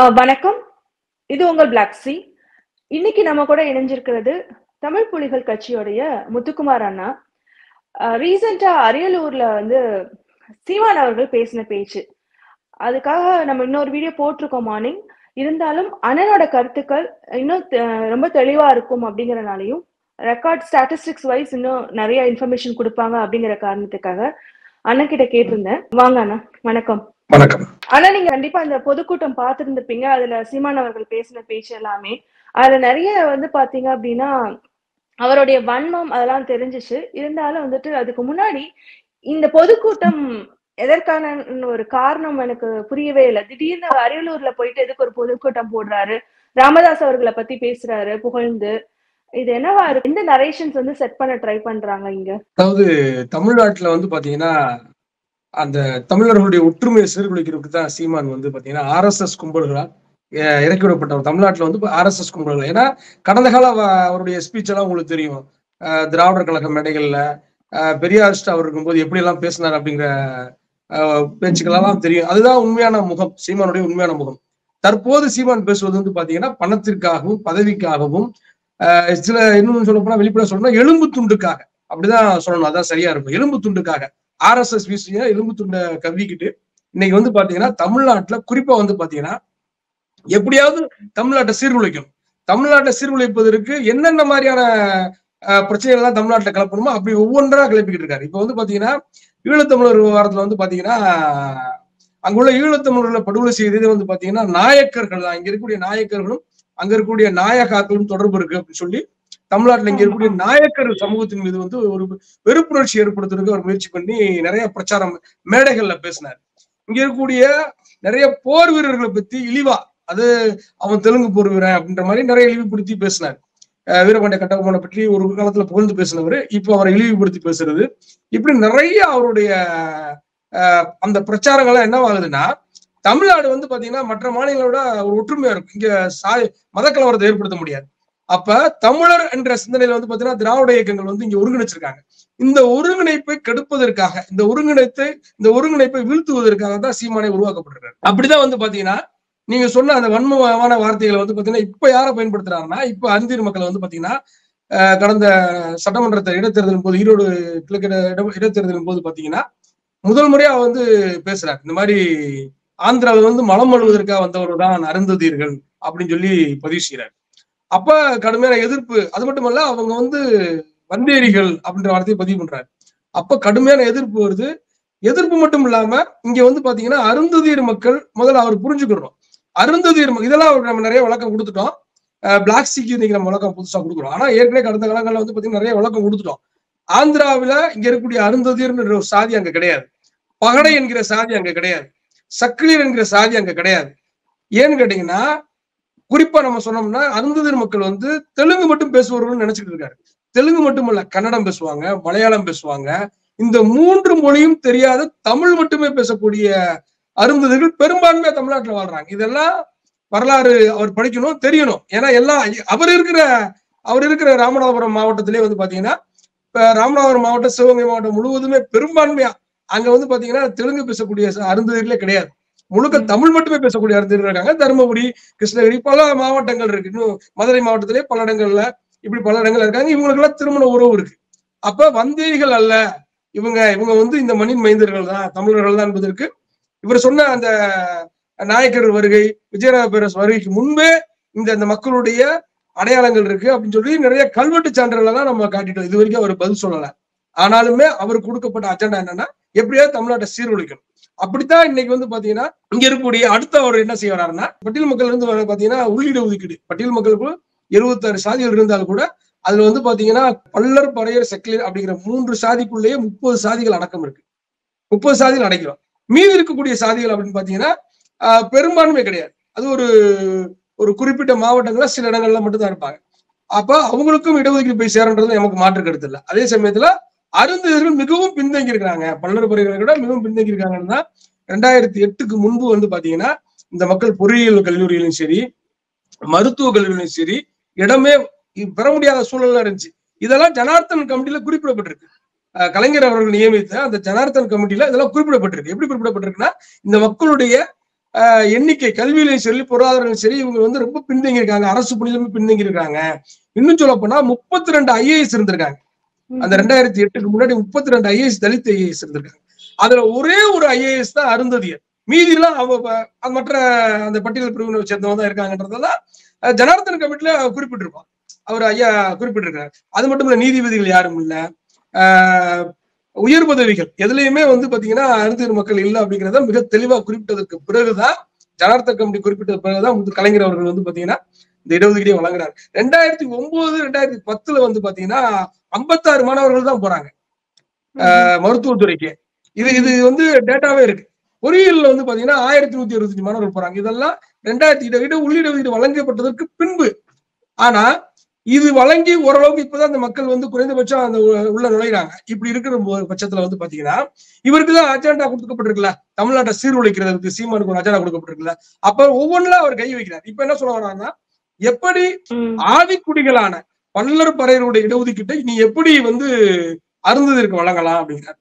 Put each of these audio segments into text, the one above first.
வணக்கம். இது உங்கள் பிளாக் சி. இன்னைக்கு நம்ம கூட இணைஞ்சிருக்கிறது தமிழ் புலிகள் கட்சியோடைய முத்துக்குமார் அண்ணா. ரீசெண்டா அரியலூர்ல வந்து சீமான் அவர்கள் பேசின பேச்சு. அதுக்காக நம்ம இன்னொரு வீடியோ போட்டிருக்கோம் மார்னிங். இருந்தாலும் அண்ணனோட கருத்துக்கள் இன்னும் ரொம்ப தெளிவா இருக்கும் அப்படிங்கறனாலையும் ரெக்கார்ட் ஸ்டாட்டிஸ்டிக்ஸ் வைஸ் இன்னும் நிறைய இன்ஃபர்மேஷன் கொடுப்பாங்க அப்படிங்கிற காரணத்துக்காக அண்ணன் கிட்ட கேட்டிருந்தேன். வாங்க அண்ணா. வணக்கம். வணக்கம். ஆனா நீங்க கண்டிப்பா அந்த பொதுக்கூட்டம் பார்த்திருந்திருப்பீங்க. அதுல சீமான் அவர்கள் பேசின பேச்சு எல்லாமே அதுல நிறைய வந்து பாத்தீங்க அப்படின்னா அவருடைய வன்மம் அதெல்லாம் தெரிஞ்சிச்சு. இருந்தாலும் வந்துட்டு அதுக்கு முன்னாடி இந்த பொதுக்கூட்டம் எதற்கான ஒரு காரணம் எனக்கு புரியவே இல்லை. திடீர்னு அரியலூர்ல போயிட்டு எதுக்கு ஒரு பொதுக்கூட்டம் போடுறாரு, ராமதாஸ் அவர்களை பத்தி பேசுறாரு புகழ்ந்து. இது என்னவா இருக்கு? இந்த நரேஷன்ஸ் வந்து செட் பண்ண ட்ரை பண்றாங்க இங்க. அதாவது தமிழ்நாட்டுல வந்து பாத்தீங்கன்னா அந்த தமிழர்களுடைய ஒற்றுமையை சீர்குலைக்கிறதுக்கு தான் சீமான் வந்து பாத்தீங்கன்னா ஆர்எஸ்எஸ் கும்பல்களால் இறக்கிவிடப்பட்டவர். தமிழ்நாட்டுல வந்து ஆர்எஸ்எஸ் கும்பல்கள். ஏன்னா கடந்த கால அவருடைய ஸ்பீச் எல்லாம் உங்களுக்கு தெரியும். திராவிடர் கழக மேடைகள்ல பெரியாரிஸ்ட் அவர் இருக்கும்போது எப்படி எல்லாம் பேசினார் அப்படிங்கிற பேச்சுக்கள் எல்லாம் தெரியும். அதுதான் உண்மையான முகம், சீமானுடைய உண்மையான முகம். தற்போது சீமான் பேசுவது வந்து பாத்தீங்கன்னா பணத்திற்காகவும் பதவிக்காகவும் சில இன்னும் சொல்ல போனா வெளிப்பட சொல்லணும் எலும்பு துண்டுக்காக, அப்படிதான் சொல்லணும், அதான் சரியா இருக்கும். எலும்பு துண்டுக்காக ஆர்எஸ்எஸ் வீசிய எலும்பு துண்டை கவ்விக்கிட்டு இன்னைக்கு வந்து பாத்தீங்கன்னா தமிழ்நாட்டுல குறிப்பா வந்து பாத்தீங்கன்னா எப்படியாவது தமிழ்நாட்டை சீர்குலைக்கணும். தமிழ்நாட்டை சீர்குலைப்பதற்கு என்னென்ன மாதிரியான பிரச்சனைகள் எல்லாம் தமிழ்நாட்டுல கிளப்பணுமோ அப்படி ஒவ்வொன்றா கிளப்பிக்கிட்டு இருக்காரு. இப்ப வந்து பாத்தீங்கன்னா ஈழத்தமிழர் விவகாரத்துல வந்து பாத்தீங்கன்னா அங்குள்ள ஈழத்தமிழர்களை படுகொலை செய்ததே வந்து பாத்தீங்கன்னா நாயக்கர்கள் தான். இங்க இருக்கக்கூடிய நாயக்கர்களும் அங்க இருக்கக்கூடிய நாயகாக்களும் தொடர்பு இருக்கு அப்படின்னு சொல்லி தமிழ்நாட்டுல இங்க இருக்கக்கூடிய நாயக்கர் சமூகத்தின் மீது வந்து ஒரு வெறுப்புணர்ச்சி ஏற்படுத்துறதுக்கு அவர் முயற்சி பண்ணி நிறைய பிரச்சாரம் மேடைகள்ல பேசினார். இங்க இருக்கக்கூடிய நிறைய போர் வீரர்களை பத்தி இழிவா, அது அவன் தெலுங்கு போர் வீரன் அப்படின்ற மாதிரி நிறைய இழிவுபடுத்தி பேசினார். வீரபாண்டிய கட்டபொம்மனை பற்றி ஒரு காலத்துல புகழ்ந்து பேசினவர் இப்போ அவரை இழிவுபடுத்தி பேசுறது, இப்படி நிறைய அவருடைய அந்த பிரச்சாரங்கள்லாம் என்னவாகுதுன்னா தமிழ்நாடு வந்து பாத்தீங்கன்னா மற்ற மாநிலங்களோட ஒரு ஒற்றுமையா இருக்கும். இங்க மத கலவரத்தை ஏற்படுத்த முடியாது. அப்ப தமிழர் என்ற சிந்தனையில வந்து பாத்தீங்கன்னா திராவிட இயக்கங்கள் வந்து இங்க ஒருங்கிணைச்சிருக்காங்க. இந்த ஒருங்கிணைப்பை கெடுப்பதற்காக, இந்த ஒருங்கிணைப்பை வீழ்த்துவதற்காக தான் சீமானை உருவாக்கப்பட்டிருக்காரு. அப்படிதான் வந்து பாத்தீங்கன்னா நீங்க சொன்ன அந்த வன்மமான வார்த்தைகளை வந்து பாத்தீங்கன்னா இப்ப யாரை பயன்படுத்துறாங்கன்னா, இப்ப அருந்தீர் மக்களை வந்து பாத்தீங்கன்னா கடந்த சட்டமன்ற இடைத்தேர்தலின் போது, ஈரோடு கிழக்கு இடைத்தேர்தலின் போது பாத்தீங்கன்னா முதல் முறையா வந்து பேசுறாரு. இந்த மாதிரி ஆந்திராவில் வந்து மலம் அழுவதற்காக வந்தவர் தான் அருந்ததீர்கள் அப்படின்னு சொல்லி பதிவு செய்யறாரு. அப்ப கடுமையான எதிர்ப்பு. அது மட்டுமல்ல, அவங்க வந்து வந்தேரிகள் அப்படின்ற வார்த்தையை பதிவு பண்றாரு. அப்ப கடுமையான எதிர்ப்பு வருது. எதிர்ப்பு மட்டும் இல்லாம இங்க வந்து பாத்தீங்கன்னா அருந்ததீர் மக்கள் முதல்ல அவர் புரிஞ்சுக்கிறோம். அருந்ததீர் இதெல்லாம் நம்ம நிறைய விளக்கம் கொடுத்துட்டோம். பிளாக் சிக்கு இன்னைக்கு நம்ம விளக்கம் புதுசா கொடுக்குறோம். ஆனா ஏற்கனவே கடந்த காலங்கள்ல வந்து பாத்தீங்கன்னா நிறைய விளக்கம் கொடுத்துட்டோம். ஆந்திராவில இங்க இருக்கக்கூடிய அருந்ததீர்ன்ற ஒரு சாதி அங்க கிடையாது. பகடை என்கிற சாதி அங்க கிடையாது. சக்கிலியர் என்கிற சாதி அங்க கிடையாது. ஏன்னு கேட்டீங்கன்னா குறிப்பா நம்ம சொன்னோம்னா அருந்ததீர் மக்கள் வந்து தெலுங்கு மட்டும் பேசுவார்கள் நினைச்சுட்டு இருக்காரு. தெலுங்கு மட்டும் இல்ல, கன்னடம் பேசுவாங்க, மலையாளம் பேசுவாங்க. இந்த 3 மொழியும் தெரியாத தமிழ் மட்டுமே பேசக்கூடிய அருந்ததீர்கள் பெரும்பான்மையா தமிழ்நாட்டுல வாழ்றாங்க. இதெல்லாம் வரலாறு அவர் படிக்கணும், தெரியணும். ஏன்னா எல்லாம் அவர் இருக்கிற ராமநாதபுரம் மாவட்டத்திலே வந்து பாத்தீங்கன்னா இப்ப ராமநாதபுரம் மாவட்டம், சிவகங்கை மாவட்டம் முழுவதுமே பெரும்பான்மையா அங்க வந்து பாத்தீங்கன்னா தெலுங்கு பேசக்கூடிய அருந்ததீர்களே கிடையாது. முழுக்க தமிழ் மட்டுமே பேசக்கூடிய அருந்ததீர்கள் இருக்காங்க. தருமபுரி, கிருஷ்ணகிரி பல மாவட்டங்கள் இருக்கு. இன்னும் மதுரை மாவட்டத்திலே பல இடங்கள்ல இப்படி பல இடங்கள் இருக்காங்க. இவங்களுக்கு எல்லாம் திருமண உறவு இருக்கு. அப்ப வந்தேரிகள் அல்ல இவங்க வந்து இந்த மண்ணின் மைந்தர்கள் தான், தமிழர்கள் தான் என்பதற்கு இவர் சொன்ன அந்த நாயக்கர் வருகை, விஜயநகர பேரரசு வருகைக்கு முன்பே இந்த மக்களுடைய அடையாளங்கள் இருக்கு அப்படின்னு சொல்லி நிறைய கல்வெட்டு சான்றுகள் எல்லாம் நம்ம காட்டிட்டோம். இது வரைக்கும் அவர் பதில் சொல்லல. ஆனாலுமே அவர் கொடுக்கப்பட்ட அஜெண்டா என்னன்னா எப்படியாவது தமிழ்நாட்டை சீர்குலைக்கணும். அப்படித்தான் இன்னைக்கு வந்து பாத்தீங்கன்னா இங்க இருக்கக்கூடிய அடுத்த அவர் என்ன செய்ய வர்றாருன்னா, பட்டியல் மக்கள் இருந்து பாத்தீங்கன்னா உள்ளிட ஒதுக்கீடு. பட்டியல் மக்களுக்கு 76 சாதிகள் இருந்தாலும் கூட அதுல வந்து பாத்தீங்கன்னா பல்லர், பறையர், செக்கிலியர் அப்படிங்கிற 3 சாதிக்குள்ளேயே 30 சாதிகள் அடக்கம் இருக்கு. 30 சாதிகள் அடைக்கிறோம். மீதி இருக்கக்கூடிய சாதிகள் அப்படின்னு பாத்தீங்கன்னா பெரும்பான்மை கிடையாது. அது ஒரு குறிப்பிட்ட மாவட்டங்கள்ல சில இடங்கள்ல மட்டும்தான் இருப்பாங்க. அப்ப அவங்களுக்கும் இடஒதுக்கீடு போய் சேரன்றது நமக்கு மாற்று கருத்து இல்லை. அதே சமயத்துல அருந்ததீர்கள் மிகவும் பின்தங்கி இருக்கிறாங்க. பல்லர் பறையர்களை விட மிகவும் பின்தங்கி இருக்காங்கன்னா 2008க்கு முன்பு வந்து பாத்தீங்கன்னா இந்த மக்கள் பொறியியல் கல்லூரியிலும் சரி, மருத்துவ கல்லூரியிலும் சரி இடமே பெற முடியாத சூழல்ல இருந்துச்சு. இதெல்லாம் ஜனார்த்தன் கமிட்டியில குறிப்பிடப்பட்டிருக்கு. கலைஞர் அவர்கள் நியமித்த அந்த ஜனார்த்தன் கமிட்டியில இதெல்லாம் குறிப்பிடப்பட்டிருக்கு. எப்படி குறிப்பிடப்பட்டிருக்குன்னா இந்த மக்களுடைய எண்ணிக்கை கல்வியிலையும் சரி பொருளாதாரம் சரி இவங்க வந்து ரொம்ப பின்தங்கி இருக்காங்க, அரசு பணியிலுமே பின்தங்கி இருக்காங்க. இன்னும் சொல்ல போனா 32 ஐஏஎஸ் இருந்திருக்காங்க. அந்த 2008க்கு முன்னாடி 32 ஐஏஎஸ் தலித் ஐஏஎஸ் இருந்திருக்காங்க. அதுல ஒரே ஒரு ஐஏஎஸ் தான் அருந்ததியர். மீதி எல்லாம் மற்ற அந்த பட்டியல் பிரிவினை சேர்ந்தவங்க தான் இருக்காங்கன்றதெல்லாம் ஜனார்தன் கமிட்டில குறிப்பிட்டிருப்பான். அவர் ஐயா குறிப்பிட்டிருக்கிறார். அது மட்டும் இல்ல, நீதிபதிகள் யாரும் இல்ல, உயர் பதவிகள் எதுலையுமே வந்து பாத்தீங்கன்னா அருந்ததியர் மக்கள் இல்லை அப்படிங்கிறத மிக தெளிவா குறிப்பிட்டதற்கு பிறகுதான், ஜனார்தன் கமிட்டி குறிப்பிட்ட பிறகுதான் கலைஞர் அவர்கள் வந்து பாத்தீங்கன்னா இந்த இடஒதுக்கீடை வழங்குறாரு. 2009 2010 வந்து பாத்தீங்கன்னா 56 மாணவர்கள் தான் போறாங்க மருத்துவத்துறைக்கு. இது வந்து டேட்டாவே இருக்கு. பொறியியல்ல வந்து பாத்தீங்கன்னா 1125 மாணவர்கள் போறாங்க. இதெல்லாம் 2000 உள்ளிடஒதுக்கீடு வழங்கப்பட்டதற்கு பின்பு. ஆனா இது வழங்கி ஓரளவுக்கு இப்பதான் அந்த மக்கள் வந்து குறைந்தபட்சம் அந்த உள்ள நுழைகிறாங்க. இப்படி இருக்கிற பட்சத்துல வந்து பாத்தீங்கன்னா இவருக்குதான் அஜெண்டா கொடுக்கப்பட்டிருக்குல்ல, தமிழ்நாட்டை சீர்குலைக்கிறதுக்கு சீமானுக்கு ஒரு அஜெண்டா கொடுக்கப்பட்டிருக்குல்ல. அப்ப ஒவ்வொன்றுல அவர் கை வைக்கிறார். இப்ப என்ன சொல்ல வர்றாருன்னா, எப்படி ஆதிக்குடிகளான பல்லர் பறையருடைய இடஒதுக்கீட்டை நீ எப்படி வந்து அருந்ததிற்கு வழங்கலாம் அப்படிங்கிறார்.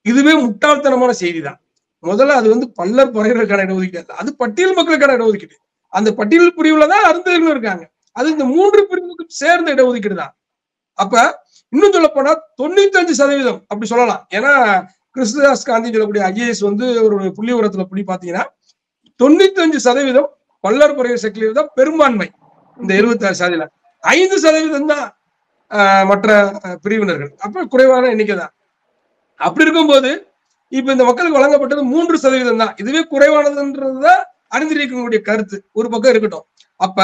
இதுவே முட்டாள்தனமான செய்தி தான். முதல்ல அது வந்து பல்லர் பறையருக்கான இடஒதுக்கீடு, அது பட்டியல் மக்களுக்கான இடஒதுக்கீடு. அந்த பட்டியல் பிரிவுல தான் அருந்ததிகளும் இருக்காங்க. அது இந்த 3 பிரிவுக்கும் சேர்ந்த இடஒதுக்கீடு தான். அப்ப இன்னும் சொல்ல போனா 95% அப்படி சொல்லலாம். ஏன்னா கிருஷ்ணதாஸ் காந்தி சொல்லக்கூடிய ஐஏஎஸ் வந்து ஒரு புள்ளி உரத்துல புள்ளி பாத்தீங்கன்னா 95% பல்லர் பறையர் செக்லியர் தான் பெரும்பான்மை. இந்த 76% 5% தான் மற்ற பிரிவினர்கள். அப்ப குறைவான எண்ணிக்கை தான். அப்படி இருக்கும்போது இப்ப இந்த மக்களுக்கு வழங்கப்பட்டது 3% தான். இதுவே குறைவானதுன்றதுதான் அறிந்திருக்கக்கூடிய கருத்து. ஒரு பக்கம் இருக்கட்டும். அப்ப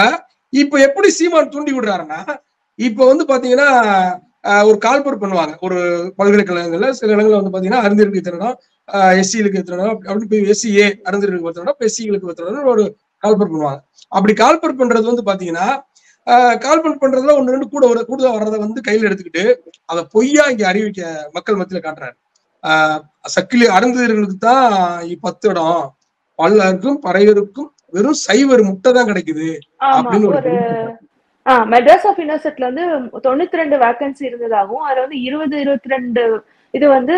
இப்ப எப்படி சீமான் தூண்டி விடுறாருன்னா, இப்ப வந்து பாத்தீங்கன்னா ஒரு கால்பர் பண்ணுவாங்க ஒரு பல்கலைக்கழகங்கள்ல. சில இடங்கள்ல வந்து பாத்தீங்கன்னா அறிஞருக்கு எத்தனை, எஸ்சிகளுக்கு எத்தனை அப்படின்னு, எஸ்சிஏ அறிஞருக்கு எத்தனை, எஸ்சிகளுக்கு எத்தனை ஒரு கால்பர் பண்ணுவாங்க. அப்படி கால்பர் பண்றது வந்து பாத்தீங்கன்னா கால்பர் பண்றதுல 1-2 கூடுதல் வர்றதை வந்து கையில எடுத்துக்கிட்டு அதை பொய்யா இங்க அறிவிக்க மக்கள் மத்தியில காட்டுறாரு. சக்கிலி அருந்ததியர்களுக்கு தான் 10 இடம், பல்லருக்கும் பறையருக்கும் வெறும் சைவர் முட்டை தான் கிடைக்குது அப்படின்னு. மெட்ராஸ் ஆஃப் யூனிவர்சிட்டில வந்து 92 வேகன்சி இருந்ததாகவும் அதுல வந்து 20-22 இது வந்து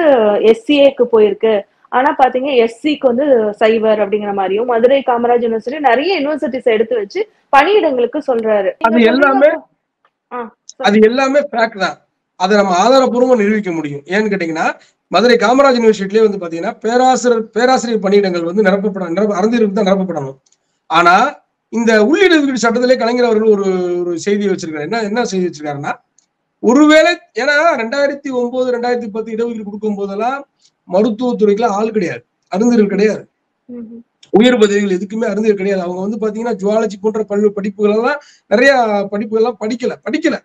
எஸ்சிஏக்கு போயிருக்கு. ஆனா பாத்தீங்க எஸ்சிக்கு வந்து சைவர் அப்படிங்கிற மாதிரியும் மதுரை காமராஜ் யூனிவர்சிட்டி நிறைய யூனிவர்சிட்டிஸ் எடுத்து வச்சு பணியிடங்களுக்கு சொல்றாரு. அது எல்லாமே ஃபேக்ட் தான். அதை நம்ம ஆதாரப்பூர்வமா நிரூபிக்க முடியும். ஏன்னு கேட்டீங்கன்னா மதுரை காமராஜ் யூனிவர்சிட்டிலேயே வந்து பாத்தீங்கன்னா பேராசிரியர் பணியிடங்கள் வந்து அருந்ததியருக்கு தான் நிரப்பப்படணும். ஆனா இந்த உள்ளிடஒதுக்கீடு சட்டத்திலே கலைஞர் அவர்கள் ஒரு செய்தியை வச்சிருக்காரு. என்ன செய்தி வச்சிருக்காருன்னா, ஒருவேளை ஏன்னா 2009 2010 இடஒதுக்கீடு கொடுக்கும் போதெல்லாம் மருத்துவத்துறைக்குள்ள ஆள் கிடையாது, அருந்ததியர்கள் கிடையாது, உயர் பதவிகள் எதுக்குமே அருந்ததியர் கிடையாது. அவங்க வந்து பாத்தீங்கன்னா ஜுவாலஜி போன்ற பல்வேறு படிப்புகள் எல்லாம் நிறைய படிப்புகள் எல்லாம் படிக்கல.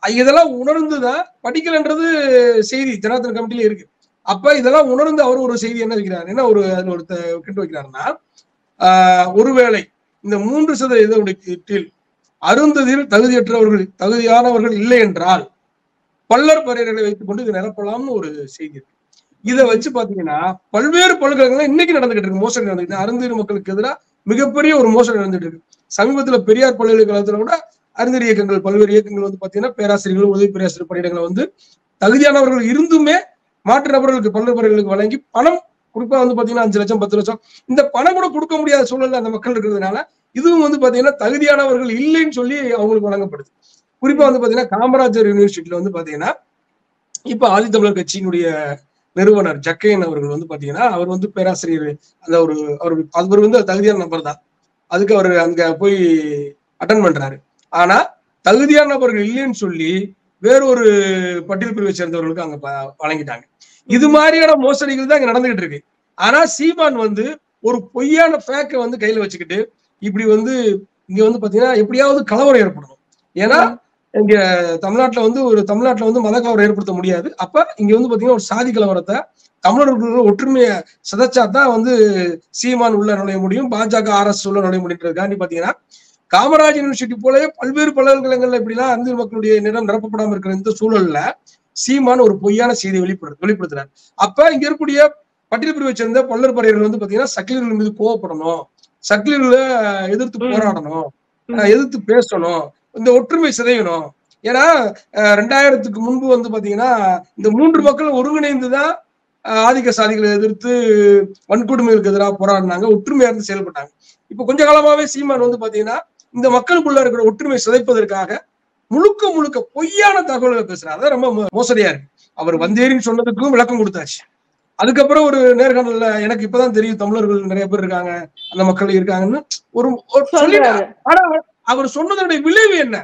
இதெல்லாம் உணர்ந்துதான் படிக்கலன்றது செய்தி ஜனார்தன் கமிட்டில இருக்கு. அப்ப இதெல்லாம் உணர்ந்து அவர் ஒரு செய்தி என்ன வைக்கிறார், என்ன அதுல ஒரு கிட்ட வைக்கிறாருன்னா, ஒருவேளை இந்த 3% இடஒதுக்கீட்டில் அருந்ததியர் தகுதியானவர்கள் இல்லை என்றால் பல்லர் பறையர்களை வைத்துக் கொண்டு இது நிரப்பலாம்னு ஒரு செய்தி இருக்கு. இதை வச்சு பாத்தீங்கன்னா பல்வேறு பல்கலைக்கழகங்கள் இன்னைக்கு நடந்துகிட்டு இருக்கு, மோசடி நடந்துகிட்டு. அருந்ததியர் மக்களுக்கு எதிராக மிகப்பெரிய ஒரு மோசடி நடந்துட்டு இருக்கு. சமீபத்துல பெரியார் பல்கலைக்கழகத்துல கூட அருந்ததியர் இயக்கங்கள், பல்வேறு இயக்கங்கள் வந்து பாத்தீங்கன்னா பேராசிரியர்கள், உதவி பேராசிரியர் பணியிடங்களை வந்து தகுதியானவர்கள் இருந்துமே மாற்று நபர்களுக்கு பல்லர் பறையர்களுக்கு வழங்கி பணம் குறிப்பா வந்து பாத்தீங்கன்னா 5 லட்சம் 10 லட்சம் இந்த பணம் கூட கொடுக்க முடியாத சூழல்ல அந்த மக்கள் இருக்கிறதுனால இதுவும் வந்து பாத்தீங்கன்னா தகுதியானவர்கள் இல்லைன்னு சொல்லி அவங்களுக்கு வழங்கப்படுது. குறிப்பா வந்து பாத்தீங்கன்னா காமராஜர் யூனிவர்சிட்டியில வந்து பாத்தீங்கன்னா இப்ப ஆதித்தமிழர் கட்சியினுடைய நிறுவனர் ஜக்கையன் அவர்கள் வந்து பாத்தீங்கன்னா அவர் வந்து பேராசிரியர், அந்த அவர் வந்து தகுதியான நபர் தான். அதுக்கு அவர் அங்க போய் அட்டன் பண்றாரு. ஆனா தகுதியான நபர்கள் இல்லைன்னு சொல்லி வேறொரு பட்டியல் பிரிவை சேர்ந்தவர்களுக்கு அங்க வழங்கிட்டாங்க. இது மாதிரியான மோசடிகள் தான் இங்க நடந்துகிட்டு இருக்கு. ஆனா சீமான் வந்து ஒரு பொய்யான ஃபேக்கை வந்து கையில வச்சுக்கிட்டு இப்படி வந்து இங்க வந்து பாத்தீங்கன்னா எப்படியாவது கலவரம் ஏற்படணும். ஏன்னா இங்க தமிழ்நாட்டுல வந்து மத கலவரம் ஏற்படுத்த முடியாது. அப்ப இங்க வந்து பாத்தீங்கன்னா ஒரு சாதி கலவரத்தை தமிழர்கள் ஒற்றுமையை சிதைச்சாதான் வந்து சீமான் உள்ள நுழைய முடியும், பாஜக RS உள்ள நுழைய முடியுன்றதுக்காண்டி பாத்தீங்கன்னா காமராஜ் யூனிவர்சிட்டி போலவே பல்வேறு பல்கலைக்கழகங்கள்ல எப்படிலாம் அருந்ததியர் மக்களுடைய நிலம் நிரப்பப்படாம இருக்கிற இந்த சூழல்ல சீமான் ஒரு பொய்யான செய்தியை வெளிப்படுத்துறாரு. அப்ப இங்க இருக்கக்கூடிய பட்டியல் பிரிவை சேர்ந்த பல்லர் பறையர்கள் வந்து பாத்தீங்கன்னா சக்கிலியர்கள் மீது கோவப்படணும், சக்கிலியர்களை எதிர்த்து போராடணும், எதிர்த்து பேசணும், இந்த ஒற்றுமை சிதையணும். ஏன்னா 2000க்கு முன்பு வந்து பாத்தீங்கன்னா இந்த 3 மக்கள் ஒருங்கிணைந்துதான் ஆதிக்க சாதிகளை எதிர்த்து வன்கொடுமைகளுக்கு எதிராக போராடினாங்க, ஒற்றுமையா இருந்து செயல்பட்டாங்க. இப்ப கொஞ்ச காலமாவே சீமான் வந்து பாத்தீங்கன்னா இந்த மக்களுக்குள்ள இருக்கிற ஒற்றுமை சிதைப்பதற்காக முழுக்க முழுக்க பொய்யான தகவல்களை பேசுறாரு. அதான் ரொம்ப மோசடியா இருக்கு. அவர் வந்தேரின்னு சொன்னதுக்கும் விளக்கம் கொடுத்தாச்சு. அதுக்கப்புறம் ஒரு நேர்காணல்ல எனக்கு இப்பதான் தெரியும் தமிழர்கள் நிறைய பேர் இருக்காங்க, அந்த மக்கள் இருக்காங்கன்னு ஒரு சொல்லிட்டாரு. ஆனா அவர் சொன்னதோட விளைவு என்ன?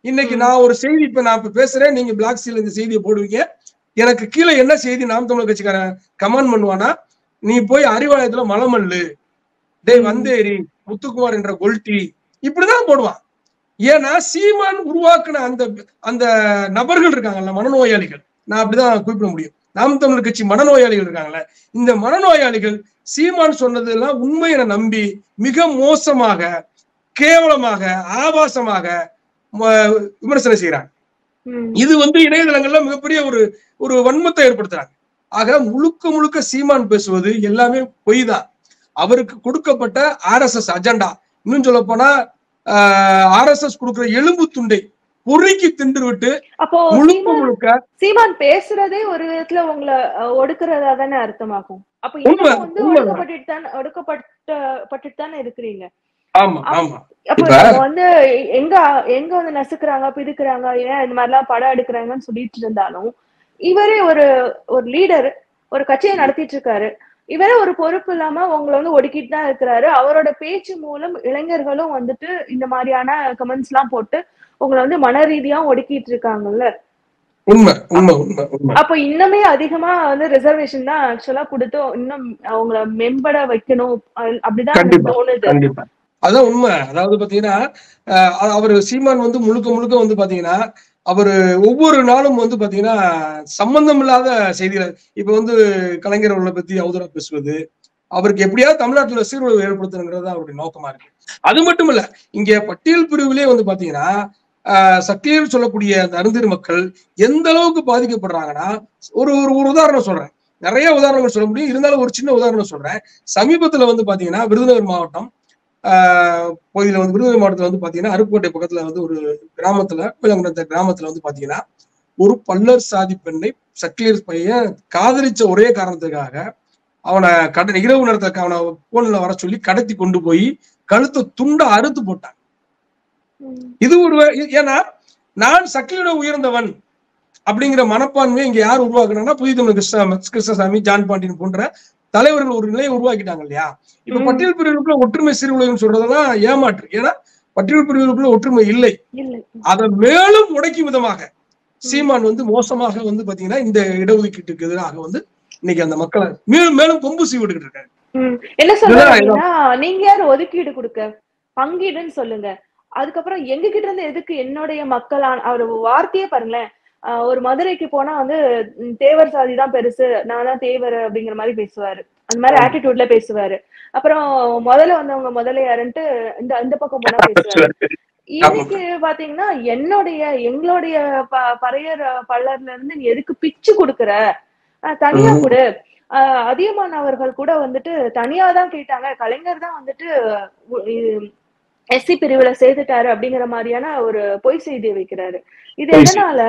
இன்னைக்கு நான் ஒரு செய்தி நான் இப்ப பேசுறேன், நீங்க பிளாக் சீல இந்த செய்தியை போடுவீங்க, எனக்கு கீழே என்ன செய்தி நாம் தமிழர் கட்சிக்காரன் கமெண்ட் பண்ணுவானா, நீ போய் அறிவாலயத்துல மலமல்லு, டேய் வந்தேரி, முத்துக்குமார் என்ற கொல்டி, இப்படிதான் போடுவான். ஏன்னா சீமான் உருவாக்குன அந்த அந்த நபர்கள் இருக்காங்கல்ல, மனநோயாளிகள், நான் அப்படிதான் குறிப்பிட முடியும். நாம் தமிழர் கட்சி மனநோயாளிகள் இருக்காங்கல்ல, இந்த மனநோயாளிகள் சீமான் சொன்னதெல்லாம் உண்மை என நம்பி மிக மோசமாக, கேவலமாக, ஆபாசமாக விமர்சனம் செய்யறாங்க. இது வந்து இணையதளங்கள்ல மிகப்பெரிய ஒரு வன்மத்தை ஏற்படுத்துறாங்க. ஆக முழுக்க முழுக்க சீமான் பேசுவது எல்லாமே பொய் தான். அவருக்கு கொடுக்கப்பட்ட RSS அஜெண்டா, இன்னும் சொல்ல போனா RSS கொடுக்கிற எலும்பு துண்டை பொறுக்கி தின்று விட்டு அப்போ முழுக்க முழுக்க சீமான் பேசுறதே ஒரு விதத்துல உங்களை ஒடுக்குறதா தானே அர்த்தமாகும். அப்ப இன்னும் வந்து ஒடுக்கப்பட்டு தானே இருக்கிறீங்க. ஆமா ஆமா. அப்ப வந்து எங்க எங்க வந்து நசுக்குறாங்க, பிதுக்குறாங்க, ஏன் இந்த மாதிரி எல்லாம் படம் எடுக்கிறாங்கன்னு சொல்லிட்டு இருந்தாலும், இவரே ஒரு லீடர், ஒரு கட்சியை நடத்திட்டு இருக்காரு. இவரே ஒரு பொறுப்பு இல்லாம உங்களை வந்து ஒடுக்கிட்டு தான் இருக்கிறாரு. அவரோட பேச்சு மூலம் இளைஞர்களும் வந்துட்டு இந்த மாதிரியான கமெண்ட்ஸ் எல்லாம் போட்டு உங்களை வந்து மன ரீதியா ஒடுக்கிட்டு இருக்காங்கல்ல. உண்மை உண்மை உண்மை உண்மை. அப்ப இன்னுமே அதிகமா வந்து ரிசர்வேஷன் தான் ஆக்சுவலா கொடுத்து இன்னும் அவங்களை மேம்பட வைக்கணும் அப்படிதான் தோணுது. அதான் உண்மை. அதாவது பாத்தீங்கன்னா அவர் சீமான் வந்து முழுக்க முழுக்க வந்து பாத்தீங்கன்னா அவரு ஒவ்வொரு நாளும் வந்து பாத்தீங்கன்னா சம்பந்தம் இல்லாத செய்திகள், இப்ப வந்து கலைஞர் அவர்களை பத்தி அவதூறா பேசுவது, அவருக்கு எப்படியாவது தமிழ்நாட்டுல சீர்குலைவு ஏற்படுத்தணுங்கிறது அவருடைய நோக்கமா இருக்கு. அது மட்டும் இல்ல, இங்க பட்டியல் பிரிவிலே வந்து பாத்தீங்கன்னா சக்தியில் சொல்லக்கூடிய அந்த அருந்தீர் மக்கள் எந்த அளவுக்கு பாதிக்கப்படுறாங்கன்னா, ஒரு உதாரணம் சொல்றேன், நிறைய உதாரணங்கள் சொல்ல முடியும், இருந்தாலும் ஒரு சின்ன உதாரணம் சொல்றேன். சமீபத்துல வந்து பாத்தீங்கன்னா விருதுநகர் மாவட்டம் பகுதியில வந்து விருதுநகர் மாவட்டத்துல வந்து பாத்தீங்கன்னா அருப்புக்கோட்டை பக்கத்துல வந்து ஒரு கிராமத்துல கிராமத்துல வந்து பாத்தீங்கன்னா ஒரு பல்லர் சாதி பெண்ணை சக்லியர் பையன் காதலிச்ச ஒரே காரணத்துக்காக அவனை இரவு நேரத்துக்கு அவனை போன்ல வர சொல்லி கடத்தி கொண்டு போய் கழுத்தை துண்ட அறுத்து போட்டான். இது ஒரு ஏன்னா நான் சக்லியோட உயர்ந்தவன் அப்படிங்கிற மனப்பான்மையை இங்க யார் உருவாக்குறாங்கன்னா புதிய தமிழ் கிருஷ்ணசாமி, ஜான் பாண்டியன் போன்ற தலைவர்கள் ஒரு நிலையை உருவாக்கிட்டாங்க இல்லையா. இப்ப பட்டியல் பிரிவுக்குள்ள ஒற்றுமை சீர்குலைவுன்னு சொல்றதெல்லாம் ஏமாற்று. ஏன்னா பட்டியல் பிரிவுக்குள்ள ஒற்றுமை இல்லை. அதை மேலும் உடைக்கும் விதமாக சீமான் வந்து மோசமாக வந்து பாத்தீங்கன்னா இந்த இடஒதுக்கீட்டுக்கு எதிராக வந்து இன்னைக்கு அந்த மக்களை மேலும் மேலும் கொம்பு சீவிட்டு இருக்காங்க. என்ன சொல்றீங்கன்னா, நீங்க யாரு ஒதுக்கீடு கொடுக்க, பங்கீடுன்னு சொல்லுங்க. அதுக்கப்புறம் எங்க கிட்ட இருந்து எதுக்கு என்னுடைய மக்களான அவர் வார்த்தையே பாருங்களேன். ஒரு மதுரைக்கு போனா வந்து தேவர் சாதி தான் பெருசு, நான் தான் தேவர் அப்படிங்கிற மாதிரி பேசுவாரு. அந்த மாதிரி ஆட்டிடியூட்ல பேசுவாரு. அப்புறம் முதல்ல வந்தவங்க முதல்ல யாருன்ட்டு இந்த பக்கம் போனா பேசுவாரு. இன்னைக்கு பாத்தீங்கன்னா எங்களுடைய பறையர் பல்லர்ல இருந்து நீ எதுக்கு பிச்சு கொடுக்குற, தனியா கொடு. அதிகமானவர்கள் கூட வந்துட்டு தனியா தான் கேட்டாங்க, கலைஞர் தான் வந்துட்டு SC பிரிவுல சேர்த்துட்டாரு அப்படிங்கிற மாதிரியான ஒரு பொய் செய்தியை வைக்கிறாரு. இது எதனால?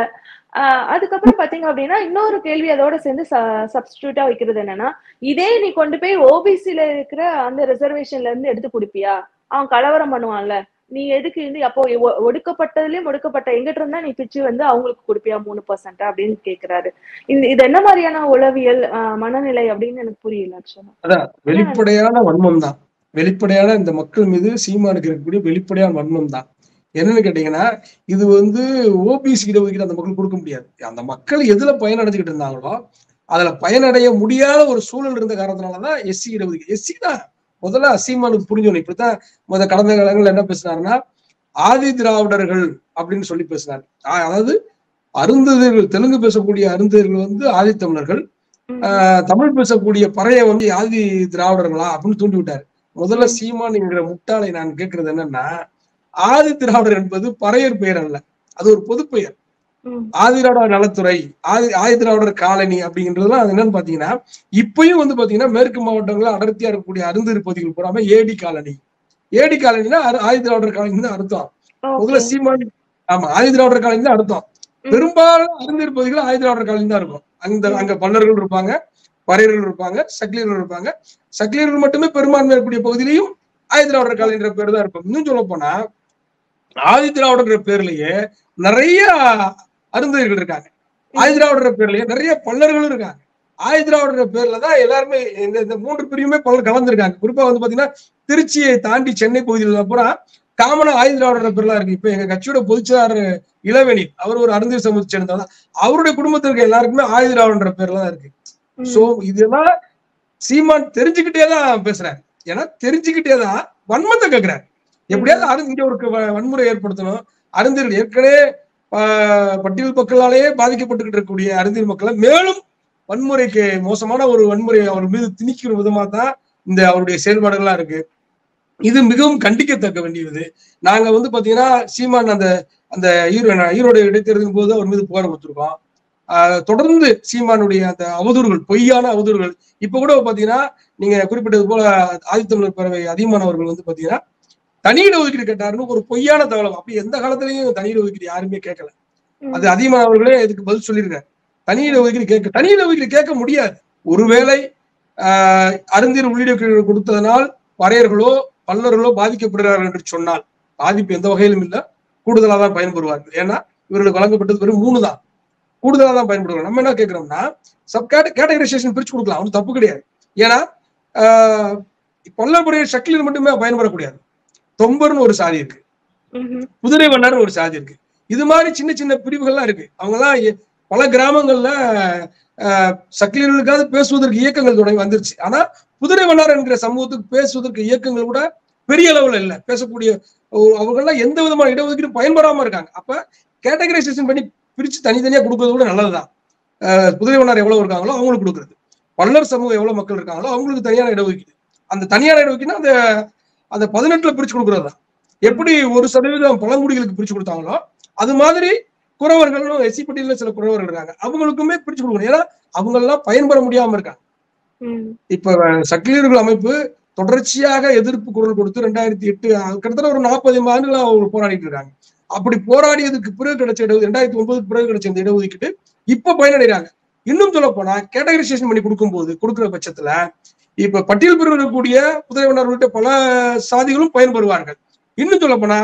அதுக்கப்புறம் பாத்தீங்க அப்படின்னா இன்னொரு கேள்வி அதோட சேர்ந்து சப்ஸ்டிடியூட்டா வைக்கிறது என்னன்னா, இதே நீ கொண்டு போய் OBCல இருக்கிற அந்த ரிசர்வேஷன்ல இருந்து எடுத்து கொடுப்பியா? அவன் கலவரம் பண்ணுவான்ல, நீ எதுக்கு வந்து அப்போ ஒடுக்கப்பட்டதுலயும் ஒடுக்கப்பட்ட எங்கிட்ட இருந்தா நீ பிச்சு வந்து அவங்களுக்கு கொடுப்பியா 3% அப்படின்னு கேக்குறாரு. இது என்ன மாதிரியான உளவியல் மனநிலை அப்படின்னு எனக்கு புரியல. ஆக்சுவலா அதான் வெளிப்படையான வன்மம் தான். வெளிப்படையான இந்த மக்கள் மீது சீமானுக்கு இருக்கக்கூடிய வெளிப்படையான வன்மம் தான். என்னன்னு கேட்டீங்கன்னா, இது வந்து OBC இடஒதுக்கீடு அந்த மக்கள் கொடுக்க முடியாது. அந்த மக்கள் எதுல பயனடைஞ்சுக்கிட்டு இருந்தாங்களோ அதுல பயனடைய முடியாத ஒரு சூழல் இருந்த காரணத்தினாலதான் SC இடஒதுக்கீடு. SC தான் முதல்ல சீமானுக்கு புரிஞ்சோம். இப்படித்தான் கடந்த காலங்கள் என்ன பேசினாருன்னா, ஆதி திராவிடர்கள் அப்படின்னு சொல்லி பேசினார். அதாவது அருந்ததியர்கள், தெலுங்கு பேசக்கூடிய அருந்ததியர்கள் வந்து ஆதி தமிழர்கள், தமிழ் பேசக்கூடிய பறைய வந்து ஆதி திராவிடர்களா அப்படின்னு தூண்டி விட்டாரு. முதல்ல சீமான் என்கிற முட்டாளை நான் கேட்கறது என்னன்னா, ஆதி திராவிடர் என்பது பறையர் பெயர் அல்ல, அது ஒரு பொது பெயர். ஆதி திராவிடர் நலத்துறை, ஆதி திராவிடர் காலனி அப்படிங்கிறதுலாம் அது என்னன்னு பாத்தீங்கன்னா, இப்பயும் வந்து பாத்தீங்கன்னா மேற்கு மாவட்டங்கள்ல அடர்த்தியா இருக்கக்கூடிய அருந்ததியர் பகுதிகள் போறாம ஏடி காலனி. ஏடி காலனினா ஆதி திராவிடர் காலனி தான் அர்த்தம். முதல்ல சீமான் ஆமா ஆதி திராவிடர் காலனி தான் அர்த்தம். பெரும்பாலும் அருந்ததியர் பகுதிகள் ஆதி திராவிடர் காலனி தான் இருக்கும். அங்க பல்லர்கள் இருப்பாங்க, பறையர்கள் இருப்பாங்க, சக்கிலியர்கள் இருப்பாங்க. சக்கிலியர்கள் மட்டுமே பெரும்பான்மை இருக்கக்கூடிய பகுதியிலையும் ஆதிதிராவிடர் கலை என்ற பேர் தான் இருக்கும். இன்னும் சொல்ல போனா ஆதிதிராவிடர் பேர்லயே நிறைய அருந்ததியர்கள் இருக்காங்க. ஆதிதிராவிடர் பேர்லயே நிறைய பல்லர்களும் இருக்காங்க. ஆதிதிராவிடர் பேர்ல தான் எல்லாருமே இந்த 3 பிரிவுமே பலர் கலந்துருக்காங்க. குறிப்பா வந்து பாத்தீங்கன்னா திருச்சியை தாண்டி சென்னை பகுதியில் பூரா காமனா ஆதிதிராவிடர் பேர்லாம் இருக்கு. இப்ப எங்க கட்சியோட பொதுச்செயலாளர் இளவேணி, அவர் ஒரு அருந்ததியர் சமூகத்தை சேர்ந்தவர். அவருடைய குடும்பத்திற்கு எல்லாருக்குமே ஆதிதிராவிடர் பேர்ல தான் இருக்கு. சோ இதெல்லாம் சீமான் தெரிஞ்சுக்கிட்டே தான் பேசுறாரு. ஏன்னா தெரிஞ்சுக்கிட்டேதான் வன்மத்தை கேட்கிறாரு. எப்படியாவது இங்க ஒரு வன்முறை ஏற்படுத்தணும். அருந்ததியர்கள் ஏற்கனவே பட்டியல் மக்களாலேயே பாதிக்கப்பட்டுக்கிட்டு இருக்கக்கூடிய அருந்ததியர் மக்களை மேலும் வன்முறைக்கு மோசமான ஒரு வன்முறை அவர் மீது திணிக்கிற விதமா தான் இந்த அவருடைய செயல்பாடுகளா இருக்கு. இது மிகவும் கண்டிக்கத்தக்க வேண்டியது. நாங்க வந்து பாத்தீங்கன்னா சீமான் அந்த ஈரோடு இடைத்தேர்தலின் போது அவர் மீது புகார் கொடுத்திருக்கோம். தொடர்ந்து சீமானுடைய அந்த அவதூறுகள், பொய்யான அவதூறுகள். இப்ப கூட பாத்தீங்கன்னா நீங்க குறிப்பிட்டது போல ஆதித்தமிழர் பேரவை அதிகமானவர்கள் வந்து பாத்தீங்கன்னா தனி இடஒதுக்கீடு கேட்டாருன்னு ஒரு பொய்யான தகவல். அப்படி எந்த காலத்திலையும் தனி இடஒதுக்கீடு யாருமே கேட்கல. அது அதிகமானவர்களே இதுக்கு பதில் சொல்லியிருக்காரு. தனி இடஒதுக்கீடு கேட்க முடியாது. ஒருவேளை அருந்ததியர் உள்ளிட கொடுத்ததனால் பறையர்களோ பல்லர்களோ பாதிக்கப்படுகிறார்கள் என்று சொன்னால் பாதிப்பு எந்த வகையிலும் இல்லை, கூடுதலா தான் பயன்பெறுவார்கள். ஏன்னா இவர்களுக்கு வழங்கப்பட்டது வெறும் 3 தான், கூடுதலா தான் பயன்படுவாங்க. நம்ம என்ன கேட்கிறோம்னா கேட்டகரைசேஷன் பிரிச்சு கொடுக்கலாம், அவனுக்கு தப்பு கிடையாது. ஏன்னா பல்லபுரிய சக்கிலியர் மட்டுமே பயன்படக்கூடாது. தொம்பர்னு ஒரு சாதி இருக்கு, குதிரை வண்ணர் ஒரு சாதி இருக்கு. இது மாதிரி சின்ன சின்ன பிரிவுகள்லாம் இருக்கு. அவங்கெல்லாம் பல கிராமங்கள்ல சக்கிலியர்களுக்காக பேசுவதற்கு இயக்கங்கள் தொடங்கி வந்துருச்சு. ஆனா குதிரை வண்ணார் என்கிற சமூகத்துக்கு பேசுவதற்கு இயக்கங்கள் கூட பெரிய அளவுல இல்ல. பேசக்கூடிய அவங்கெல்லாம் எந்த விதமான இடஒதுக்கீடும் பயன்படாம இருக்காங்க. அப்ப கேட்டகரைசேஷன் பண்ணி பிரிச்சு தனித்தனியா கொடுக்கறது கூட நல்லதுதான். குதிரை வண்ணார் எவ்வளவு இருக்காங்களோ அவங்களுக்கு கொடுக்குறது, பல்லர் சமூகம் எவ்வளவு மக்கள் இருக்காங்களோ அவங்களுக்கு தனியான இடஒதுக்கீடு. அந்த தனியான இடஒதுக்கீடுனா அந்த 18ல பிரிச்சு கொடுக்கறது தான். எப்படி 1% பழங்குடிகளுக்கு பிரிச்சு கொடுத்தாங்களோ அது மாதிரி குறவர்களும் எஸ்சி பட்டியல சில குறவர்கள் இருக்காங்க, அவங்களுக்குமே பிரிச்சு கொடுக்கணும். ஏன்னா அவங்க எல்லாம் பயன்பட முடியாம இருக்காங்க. இப்ப சக்கிலியர்கள் அமைப்பு தொடர்ச்சியாக எதிர்ப்பு குரல் கொடுத்து 2008 கிட்டத்தட்ட ஒரு 40 ஆண்டுகளா அவங்க போராடிட்டு இருக்காங்க. அப்படி போராடியதுக்கு பிறகு கிடைச்ச 2009 பிறகு கிடைச்ச இந்த இடஒதுக்கீட்டு இப்ப பயனடைகிறாங்க. இன்னும் சொல்ல போனா கேட்டகரைசேஷன் பண்ணி கொடுக்கிற பட்சத்துல இப்ப பட்டியல் பிரிவு இருக்கக்கூடிய குதிரை வண்ணார் உள்ளிட்ட பல சாதிகளும் பயன்பெறுவார்கள். இன்னும் சொல்ல போனா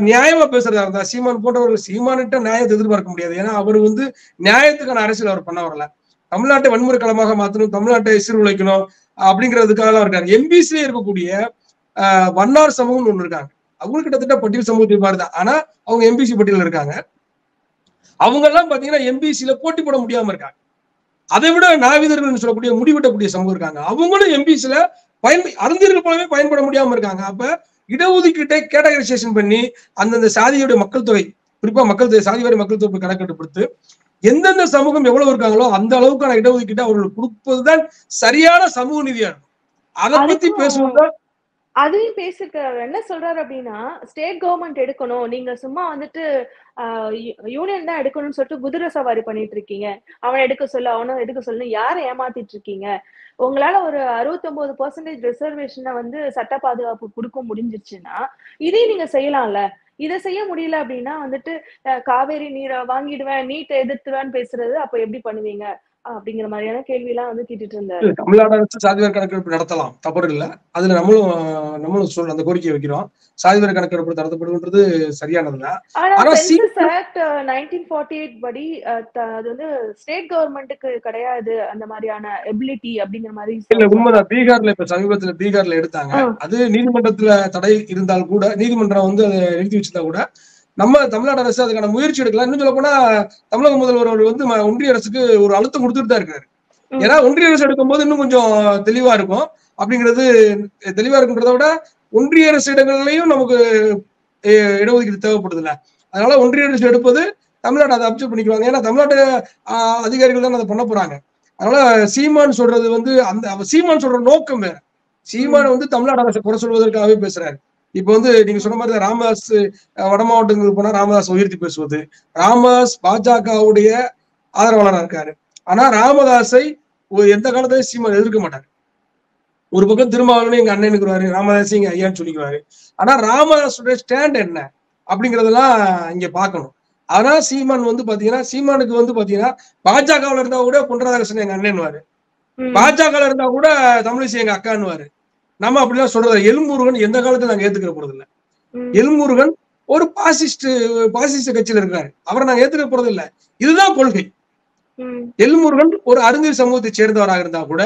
நியாயமா பேசுறதா இருந்தா சீமான் போன்றவர்கள் சீமானிட்ட நியாயத்தை எதிர்பார்க்க முடியாது. ஏன்னா அவர் வந்து நியாயத்துக்கான அரசியல் அவர் பண்ண வரல. தமிழ்நாட்டை வன்முறை களமாக மாற்றணும், தமிழ்நாட்டை சீர்குலைக்கணும் அப்படிங்கிறதுக்காக இருக்காங்க. எம்பிசிலே இருக்கக்கூடிய வண்ணார் சமூகம் ஒண்ணு இருக்காங்க, அவங்க கிட்டத்தட்ட பட்டியல் சமூகத்தை மாதிரிதான். ஆனா அவங்க எம்பிசி பட்டியல இருக்காங்க. அவங்க எல்லாம் பாத்தீங்கன்னா எம்பிசில போட்டி போட முடியாம இருக்காங்க. அதை விட நாவிதர்கள் சொல்லக்கூடிய முடிவெட்டக்கூடிய சமூகம் இருக்காங்க, அவங்களும் எம்பிசில அருந்ததியர்கள் போலவே பயன்பட முடியாம இருக்காங்க. அப்ப இடஒதுக்கீட்டை கேட்டகரைசேஷன் பண்ணி அந்தந்த சாதியுடைய மக்கள் தொகை, குறிப்பா மக்கள் தொகை, சாதி வாரி மக்கள் தொகை கணக்கெடுப்படுத்து எந்தெந்த சமூகம் எவ்வளவு இருக்காங்களோ அந்த அளவுக்கான இடஒதுக்கீட்டை அவர்களுக்கு கொடுப்பதுதான் சரியான சமூக நீதியா இருக்கும். அதை பத்தி பேசுவதுதான். அதையும் பேசிருக்காரு. என்ன சொல்றாரு அப்படின்னா, ஸ்டேட் கவர்மெண்ட் எடுக்கணும், நீங்க சும்மா வந்துட்டு யூனியன் தான் எடுக்கணும்னு சொல்லிட்டு குதிரை சவாரி பண்ணிட்டு இருக்கீங்க, அவனை எடுக்க சொல்லு அவனும் எடுக்க சொல்லு, யாரை ஏமாத்திட்டு இருக்கீங்க, உங்களால ஒரு 69% ரிசர்வேஷனை வந்து சட்ட பாதுகாப்பு கொடுக்க முடிஞ்சிருச்சுன்னா இதையும் நீங்க செய்யலாம்ல. இதை செய்ய முடியல அப்படின்னா வந்துட்டு காவேரி நீரை வாங்கிடுவேன், நீட்டை எதிர்த்துவேன்னு பேசுறது அப்ப எப்படி பண்ணுவீங்க அப்படிங்கிற மாதிரியான கேள்வி எல்லாம் வந்து கேட்டுட்டு இருந்தாரு. தமிழ்நாடு அரசு சாதிவாரி கணக்கெடுப்பு நடத்தலாம், தவறு இல்லை. அதுல நம்மளும் சொல்ல அந்த கோரிக்கை வைக்கிறோம். சாதிவாரி கணக்கெடுப்பு நடத்தப்படுன்றது சரியானதுதான். ஆனா சென்சஸ் ஆக்ட் 1948 படி அது வந்து ஸ்டேட் கவர்மெண்ட்டுக்கு கிடையாது அந்த மாதிரியான எபிலிட்டி அப்படிங்கிற மாதிரி. இல்ல, உண்மைதான். பீகார்ல இப்ப சமீபத்துல பீகார்ல எடுத்தாங்க. அது நீதிமன்றத்துல தடை இருந்தால் கூட, நீதிமன்றம் வந்து அதை நிறுத்தி வச்சிருந்தா கூட நம்ம தமிழ்நாடு அரசு அதுக்கான முயற்சி எடுக்கலாம். இன்னும் சொல்ல போனா தமிழக முதல்வர் வந்து ஒன்றிய அரசுக்கு ஒரு அழுத்தம் கொடுத்துட்டு தான் இருக்காரு. ஏன்னா ஒன்றிய அரசு எடுக்கும் போது இன்னும் கொஞ்சம் தெளிவா இருக்கும் அப்படிங்கிறது. தெளிவா இருக்குன்றத விட ஒன்றிய அரசு இடங்கள்லயும் நமக்கு இடஒதுக்கீடு தேவைப்படுது இல்ல, அதனால ஒன்றிய அரசு எடுப்பது தமிழ்நாடு அதை அப்சர்வ் பண்ணிக்குவாங்க. ஏன்னா தமிழ்நாட்டு அதிகாரிகள் தான் அதை பண்ண போறாங்க. அதனால சீமான் சொல்றது வந்து சீமான் சொல்ற நோக்கம் வேற. சீமான் வந்து தமிழ்நாடு அரசை குறை சொல்வதற்காகவே பேசுறாரு. இப்ப வந்து நீங்க சொன்ன மாதிரி ராமதாஸ் வட மாவட்டங்களுக்கு போனா ராமதாஸ் உயர்த்தி பேசுவது, ராமதாஸ் பாஜகவுடைய ஆதரவாளராக இருக்காரு. ஆனா ராமதாஸை எந்த காலத்திலையும் சீமான் எதிர்க்க மாட்டாரு. ஒரு பக்கம் திருமாவளவன் எங்க அண்ணனுக்குறாரு, ராமதாஸ் எங்க ஐயான்னு சொல்லிக்குவாரு. ஆனா ராமதாஸுடைய ஸ்டாண்ட் என்ன அப்படிங்கறதெல்லாம் இங்க பாக்கணும். ஆனா சீமான் வந்து பாத்தீங்கன்னா, சீமானுக்கு வந்து பாத்தீங்கன்னா பாஜகவுல இருந்தா கூட பொன் ராதாகிருஷ்ணன் எங்க அண்ணன்வாரு, பாஜக இருந்தா கூட தமிழிசை எங்க அக்கான்னுவாரு. நம்ம அப்படிலாம் சொல்றது. எல்முருகன் எந்த காலத்துல நாங்க ஏத்துக்கிற போறது இல்ல. எல்முருகன் ஒரு பாசிஸ்ட் கட்சியில இருக்கிறாரு. அவரை நாங்க ஏத்துக்க போறது இல்ல. இதுதான் கொள்கை. எல்முருகன் ஒரு அறிஞர் சமூகத்தை சேர்ந்தவராக இருந்தா கூட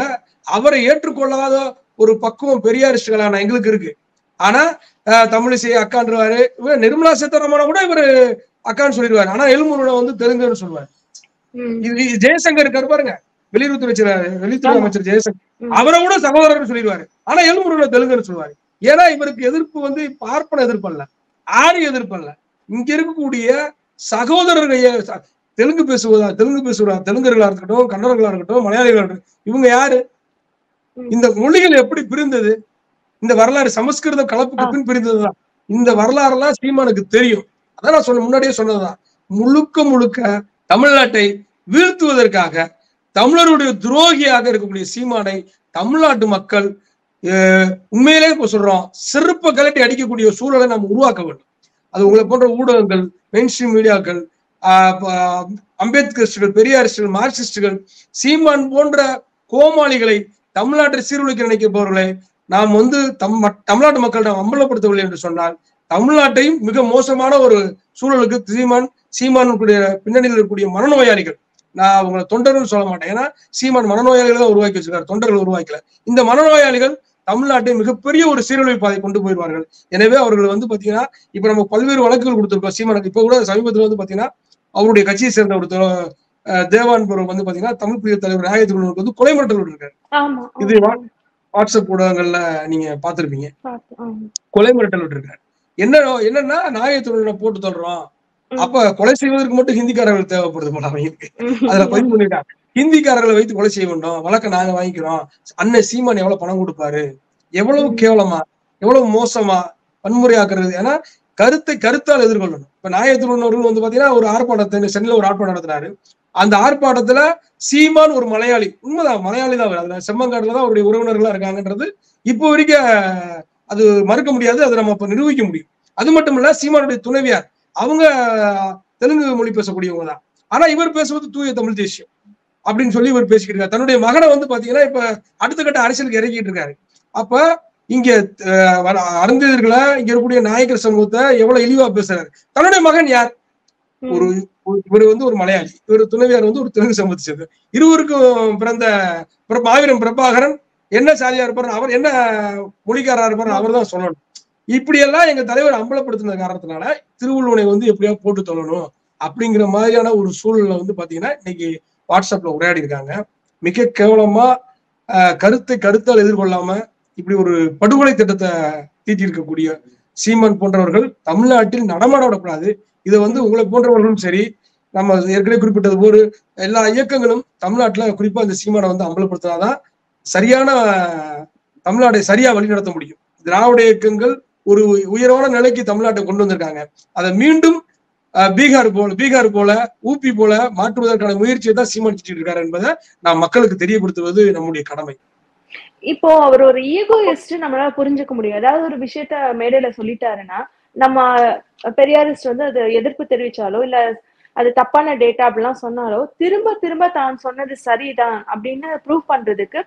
அவரை ஏற்றுக்கொள்ளாத ஒரு பக்குவம் பெரியாரிஸ்டுகளான எங்களுக்கு இருக்கு. ஆனா தமிழிசை அக்கான்றுவாரு. நிர்மலா சீதாராமனை கூட இவரு அக்கான்னு சொல்லிடுவாரு. ஆனா எல்முருகன் வந்து தெலுங்குன்னு சொல்லுவாரு. இது ஜெயசங்கர் இருக்காரு பாருங்க, வெளியுறவு அமைச்சர் ஜெயசங்கர், அவரை கூட சகோதரர் சொல்லிடுவாரு. ஆனா எல்முருகன் தெலுங்குன்னு சொல்லுவாரு. ஏன்னா இவருக்கு எதிர்ப்பு வந்து பார்ப்பன எதிர்ப்பு அல்ல, ஆரிய எதிர்ப்பு அல்ல. இங்க இருக்கக்கூடிய சகோதரர்கள் தெலுங்கு பேசுவதா தெலுங்கர்களா இருக்கட்டும், கன்னடர்களா இருக்கட்டும், மலையாளிகளா இருக்கட்டும், இவங்க யாரு? இந்த மொழிகள் எப்படி பிரிந்தது? இந்த வரலாறு சமஸ்கிருதம் கலப்புக்கு பின் பிரிந்ததுதான். இந்த வரலாறு எல்லாம் சீமானுக்கு தெரியும். அதான் நான் முன்னாடியே சொன்னதுதான். முழுக்க முழுக்க தமிழ்நாட்டை வீழ்த்துவதற்காக தமிழருடைய துரோகியாக இருக்கக்கூடிய சீமானை தமிழ்நாட்டு மக்கள் உண்மையிலே இப்ப சொல்றோம், செருப்பை கலட்டி அடிக்கக்கூடிய சூழலை நாம் உருவாக்க வேண்டும். அது உங்களை போன்ற ஊடகங்கள், மெயின் ஸ்ட்ரீம் மீடியாக்கள், அம்பேத்கரிஸ்டுகள், பெரியாரிஸ்டுகள், மார்க்சிஸ்டுகள், சீமான் போன்ற கோமாளிகளை தமிழ்நாட்டை சீர்குலைக்க நினைக்கப்பவர்களை நாம் வந்து தமிழ்நாட்டு மக்கள் நாம் அம்பலப்படுத்தவில்லை என்று சொன்னால் தமிழ்நாட்டையும் மிக மோசமான ஒரு சூழலுக்கு சீமானுடைய பின்னணியில் இருக்கக்கூடிய மனநோயாளிகள், நான் அவங்களை தொண்டர்கள் சொல்ல மாட்டேன், ஏன்னா சீமான் மனநோயாளிகள் தான் உருவாக்கி வச்சிருக்காரு, தொண்டர்கள் உருவாக்கல. இந்த மனநோயாளிகள் தமிழ்நாட்டை மிகப்பெரிய ஒரு சீரழிவு பாதை கொண்டு போயிடுவார்கள். எனவே அவர்கள் வந்து பாத்தீங்கன்னா இப்ப நம்ம பல்வேறு வழக்குகள் கொடுத்திருக்கோம் சீமானுக்கு. இப்ப கூட சமீபத்தில் வந்து பாத்தீங்கன்னா அவருடைய கட்சியை சேர்ந்த ஒரு தேவான் வந்து பாத்தீங்கன்னா தமிழ் புலிகள் தலைவர் நாயகத்துக்கு வந்து கொலை மிரட்டல் விட்டுருக்காரு. இது வாட்ஸ்அப் ஊடகங்கள்ல நீங்க பாத்திருப்பீங்க. கொலை மிரட்டல் விட்டுருக்காரு. என்னன்னா நாயகத்துறை போட்டு சொல்றோம், அப்ப கொலை செய்வதற்கு மட்டும் ஹிந்திக்காரர்கள் தேவைப்படுது போல அவங்களுக்கு. அதுல பதிவு பண்ணிட்டாங்க, ஹிந்திக்காரர்களை வைத்து கொலை செய்ய வேண்டும், வழக்க நாங்க வாங்கிக்கிறோம். அண்ணன் சீமான் எவ்வளவு பணம் கொடுப்பாரு, எவ்வளவு கேவலமா, எவ்வளவு மோசமா வன்முறையாக்குறது. ஏன்னா கருத்தால் எதிர்கொள்ளணும். இப்ப நாயகத்துறை வந்து பாத்தீங்கன்னா ஒரு ஆர்ப்பாட்டத்தை சென்னையில ஒரு ஆர்ப்பாட்டம் நடத்தினாரு. அந்த ஆர்ப்பாட்டத்துல சீமான் ஒரு மலையாளி, உண்மைதான் மலையாளி தான், அதுல செம்மங்காட்டுல தான் அவருடைய உறவினர்களா இருக்காங்கன்றது இப்போ வரைக்கும் அது மறுக்க முடியாது, அதை நம்ம இப்ப நிரூபிக்க முடியும். அது மட்டும் இல்ல, சீமானுடைய துணைவியார் அவங்க தெலுங்கு மொழி பேசக்கூடியவங்க தான். ஆனா இவர் பேசுவது தூய தமிழ் தேசியம் அப்படின்னு சொல்லி இவர் பேசிக்கிட்டு இருக்காரு. தன்னுடைய மகனை வந்து பாத்தீங்கன்னா இப்ப அடுத்த கட்ட அரசியலுக்கு இறக்கிட்டு இருக்காரு. அப்ப இங்க அருந்ததியர்களை, இங்க இருக்கக்கூடிய நாயக்கர் சமூகத்தை எவ்வளவு இழிவா பேசுறாரு. தன்னுடைய மகன் யார்? இவர் வந்து ஒரு மலையாளி, இவர் துணைவியார் வந்து ஒரு தெலுங்கு சமூகத்தை சேர்ந்து, இருவருக்கும் பிறந்த மாவீரன் பிரபாகரன் என்ன சாதியா இருப்பாரு, அவர் என்ன மொழிக்காரா இருப்பாரு, அவர் தான் சொல்லணும். இப்படி எல்லாம் எங்க தலைவர் அம்பலப்படுத்தின காரணத்தினால திருவள்ளுவனை வந்து எப்படியா போட்டு தொழணும் அப்படிங்கிற மாதிரியான ஒரு சூழல்ல வந்து பாத்தீங்கன்னா இன்னைக்கு வாட்ஸ்அப்ல உரையாடி இருக்காங்க. மிக கேவலமா கருத்தால் எதிர்கொள்ளாம இப்படி ஒரு படுகொலை திட்டத்தை தீட்டி இருக்கக்கூடிய சீமான் போன்றவர்கள் தமிழ்நாட்டில் நடமாட விடக்கூடாது. இதை வந்து உங்களை போன்றவர்களும் சரி, நம்ம ஏற்கனவே குறிப்பிட்டது போது எல்லா இயக்கங்களும் தமிழ்நாட்டுல குறிப்பா இந்த சீமானை வந்து அம்பலப்படுத்தினாதான் சரியான தமிழ்நாட்டை சரியா வழிநடத்த முடியும். திராவிட இயக்கங்கள் ஒரு உயர்வான நிலைக்கு தமிழ்நாட்டை கொண்டு வந்திருக்காங்க. அதை மீண்டும் பீகார் போல ஊபி போல மாற்றுவதற்கான முயற்சியை தான் சீமான் செஞ்சுட்டு இருக்காரு என்பதை நாம் மக்களுக்கு தெரியப்படுத்துவது நம்முடைய கடமை. இப்போ அவர் ஒரு ஈகோயிஸ்ட் நம்மளால புரிஞ்சுக்க முடியும். ஏதாவது ஒரு விஷயத்த மேடையில சொல்லிட்டாருன்னா நம்ம பெரியாரிஸ்ட் வந்து அது எதிர்ப்பு தெரிவிச்சாலோ இல்ல அது தப்பான டேட்டா அப்படிலாம் சொன்னாலோ திரும்ப திரும்ப தான் சொன்னது சரிதான் அப்படின்னு ப்ரூவ் பண்றதுக்கு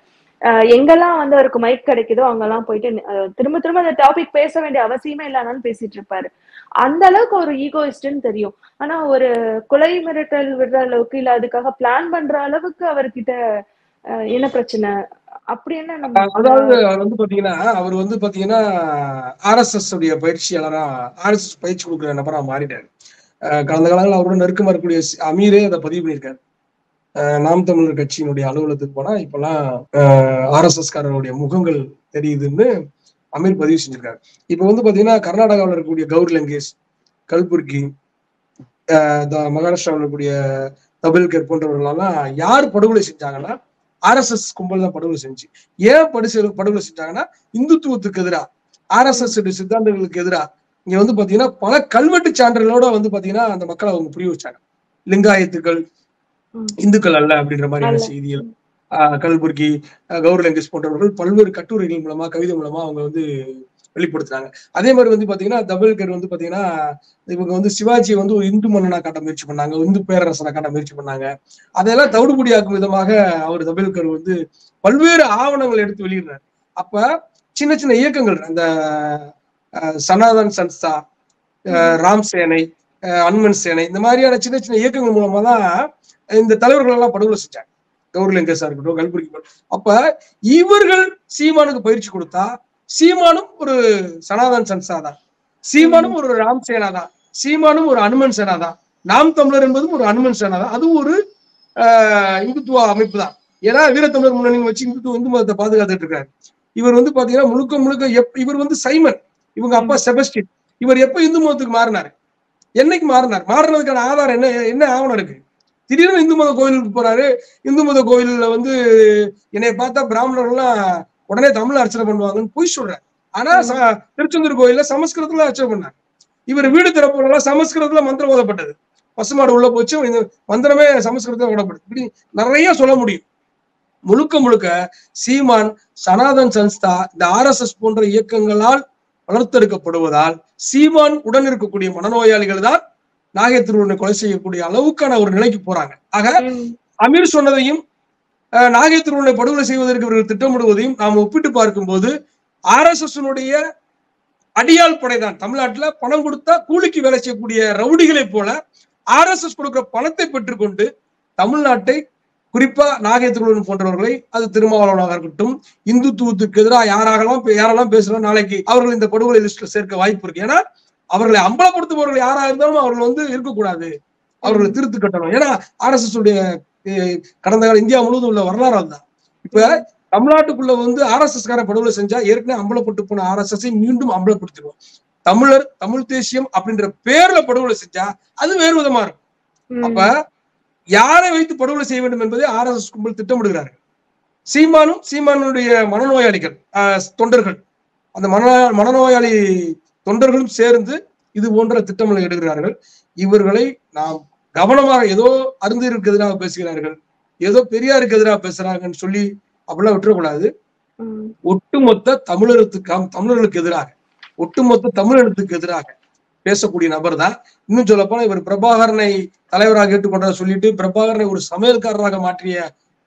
எங்கெல்லாம் வந்து அவருக்கு மைக் கிடைக்குதோ அங்கெல்லாம் போயிட்டு திரும்ப திரும்ப அந்த டாபிக் பேச வேண்டிய அவசியமே இல்லாதாலும் பேசிட்டு இருப்பாரு. அந்த அளவுக்கு ஒரு ஈகோயிஸ்ட்னு தெரியும். ஆனா ஒரு கொலை மிரட்டல் விடுற அளவுக்கு இல்ல அதுக்காக பிளான் பண்ற அளவுக்கு அவர்கிட்ட என்ன பிரச்சனை அப்படி என்ன? அதாவது அவர் வந்து பாத்தீங்கன்னா RSS உடைய பயிற்சியாளரா, RSS பயிற்சி கொடுக்குற நபரா மாறிட்டாரு. கடந்த காலங்களில் அவரோட நெருக்கமா இருக்கக்கூடிய அமீரே அதை பதிவு பண்ணியிருக்காரு. நாம் தமிழர் கட்சியினுடைய அலுவலகத்துக்கு போனா இப்பெல்லாம் RSS காரருடைய முகங்கள் தெரியுதுன்னு அமீர் பதிவு செஞ்சிருக்காரு. இப்ப வந்து பாத்தீங்கன்னா கர்நாடகாவில் இருக்கக்கூடிய கௌரி லங்கேஷ், கல்புர்கி, மகாராஷ்டிராவில் இருக்கக்கூடிய தபில்கர் போன்றவர்களெல்லாம் யார் படுகொலை செஞ்சாங்கன்னா RSS கும்பல் தான் படுகொலை செஞ்சு. ஏன் படுகொலை செஞ்சாங்கன்னா இந்துத்துவத்துக்கு எதிராக, RSS சித்தாந்தங்களுக்கு எதிராக இங்க வந்து பாத்தீங்கன்னா பல கல்வெட்டு சான்றுகளோட வந்து பாத்தீங்கன்னா அந்த மக்களை அவங்க புரிய வச்சாங்க. லிங்காயத்துக்கள் இந்துக்கள் அல்ல அப்படின்ற மாதிரியான செய்திகள் கல்புர்கி, கௌரி லங்கேஷ் போன்றவர்கள் பல்வேறு கட்டுரைகள் மூலமா, கவிதை மூலமா அவங்க வந்து வெளிப்படுத்துறாங்க. அதே மாதிரி வந்து பாத்தீங்கன்னா தபேல்கர் வந்து பாத்தீங்கன்னா இவங்க வந்து சிவாஜியை வந்து ஒரு இந்து மன்னனா காட்ட முயற்சி பண்ணாங்க, இந்து பேரரசனை காட்ட முயற்சி பண்ணாங்க. அதெல்லாம் தவிடுபடியாக்கும் விதமாக அவர் தபேல்கர் வந்து பல்வேறு ஆவணங்கள் எடுத்து வெளியிடுறாரு. அப்ப சின்ன சின்ன இயக்கங்கள் அந்த சனாதன் சன்ஸ்தா, ராம் சேனை, அனுமன் சேனை, இந்த மாதிரியான சின்ன சின்ன இயக்கங்கள் மூலமா தான் இந்த தலைவர்கள் எல்லாம் படுகொலை செஞ்சாங்க. கௌரி லங்கேஷா இருக்கட்டும், கல்புர்கி. அப்ப இவர்கள் சீமானுக்கு பயிற்சி கொடுத்தா சீமானும் ஒரு சனாதன் சன்ஸ்தா தான், சீமானும் ஒரு ராம் சேனா தான், சீமானும் ஒரு அனுமன் சேனா தான், நாம் தமிழர் என்பதும் ஒரு அனுமன் சேனா தான், அதுவும் ஒரு இந்துத்துவ அமைப்பு தான். ஏன்னா வீரத்தமிழர் முன்னணி வச்சு இந்து மதத்தை பாதுகாத்துட்டு இருக்காரு. இவர் வந்து பாத்தீங்கன்னா முழுக்க முழுக்க இவர் வந்து சைமன், இவங்க அப்பா செபஸ்டின். இவர் எப்ப இந்து மதத்துக்கு மாறினாரு, என்னைக்கு மாறினார், மாறினதுக்கான ஆதாரம் என்ன, என்ன ஆவணம் இருக்கு? திடீர்னு இந்து மத கோயிலுக்கு போறாரு. இந்து மத கோயில்ல வந்து என்னை பார்த்தா பிராமணர்கள்லாம் உடனே தமிழ் அர்ச்சனை பண்ணுவாங்கன்னு பொய் சொல்றாரு. ஆனா திருச்செந்தூர் கோயில்ல சமஸ்கிருதத்துல அர்ச்சனை பண்ணார். இவர் வீடு திறப்புலாம் சமஸ்கிருதத்துல மந்திரம் ஓதப்பட்டது. பசுமாடு உள்ள போச்சு, மந்திரமே சமஸ்கிருதத்துல ஓடப்படுது. இப்படி நிறைய சொல்ல முடியும். முழுக்க முழுக்க சீமான் சனாதன் சன்ஸ்தா இந்த RSS போன்ற இயக்கங்களால் வளர்த்தெடுக்கப்படுவதால் சீமான் உடன் இருக்கக்கூடிய மனநோயாளிகள் தான் நாகை திருவள்ளுவனை கொலை செய்யக்கூடிய அளவுக்கான ஒரு நிலைக்கு போறாங்க. ஆக அமீர் சொன்னதையும் நாகை திருவள்ளுவனை படுகொலை செய்வதற்கு இவர்கள் திட்டமிடுவதையும் நாம் ஒப்பிட்டு பார்க்கும்போது RSS அடியாள் படைதான். தமிழ்நாட்டுல பணம் கொடுத்தா கூலிக்கு வேலை செய்யக்கூடிய ரவுடிகளை போல RSS கொடுக்கிற பணத்தை பெற்றுக்கொண்டு தமிழ்நாட்டை, குறிப்பா நாகை திருவள்ளுவன் போன்றவர்களை, அது திருமாவளவனாக இருக்கட்டும், இந்துத்துவத்துக்கு எதிராக யாரெல்லாம் பேசுறோம், நாளைக்கு அவர்கள் இந்த படுகொலை லிஸ்ட்ல சேர்க்க வாய்ப்பு இருக்கு. ஏன்னா அவர்களை அம்பலப்படுத்துபவர்கள் யாரா இருந்தாலும் அவர்கள் வந்து இருக்கக்கூடாது, அவர்களை திருத்து கட்டணும். ஏன்னா RSS கடந்த கால இந்தியா முழுவதும் உள்ள வரலாறு அதுதான். இப்ப தமிழ்நாட்டுக்குள்ள வந்து RSS கார படுகொலை செஞ்சா ஏற்கனவே அம்பலப்பட்டு போன RSS மீண்டும் அம்பலப்படுத்திடுவோம். தமிழர், தமிழ் தேசியம் அப்படின்ற பேர்ல படுகொலை செஞ்சா அது வேறு விதமா இருக்கும். அப்ப யாரை வைத்து படுகொலை செய்ய வேண்டும் என்பதை RSS கும்பல் திட்டமிடுகிறார்கள். சீமானுடைய மனநோயாளிகள் தொண்டர்கள், அந்த மனநோயாளி தொண்டர்களும் சேர்ந்து இது போன்ற திட்டங்களை எடுக்கிறார்கள். இவர்களை நாம் கவனமாக, ஏதோ அருந்ததிற்கு எதிராக பேசுகிறார்கள், ஏதோ பெரியாருக்கு எதிராக பேசுறாங்கன்னு சொல்லி அப்படிலாம் விட்டுறக்கூடாது. ஒட்டுமொத்த தமிழர்களுக்கு எதிராக, ஒட்டுமொத்த தமிழகத்துக்கு எதிராக பேசக்கூடிய நபர் தான். இன்னும் சொல்ல போனா இவர் பிரபாகரனை தலைவராக ஏற்றுக்கொண்டதை சொல்லிட்டு பிரபாகரனை ஒரு சமையல்காரராக மாற்றிய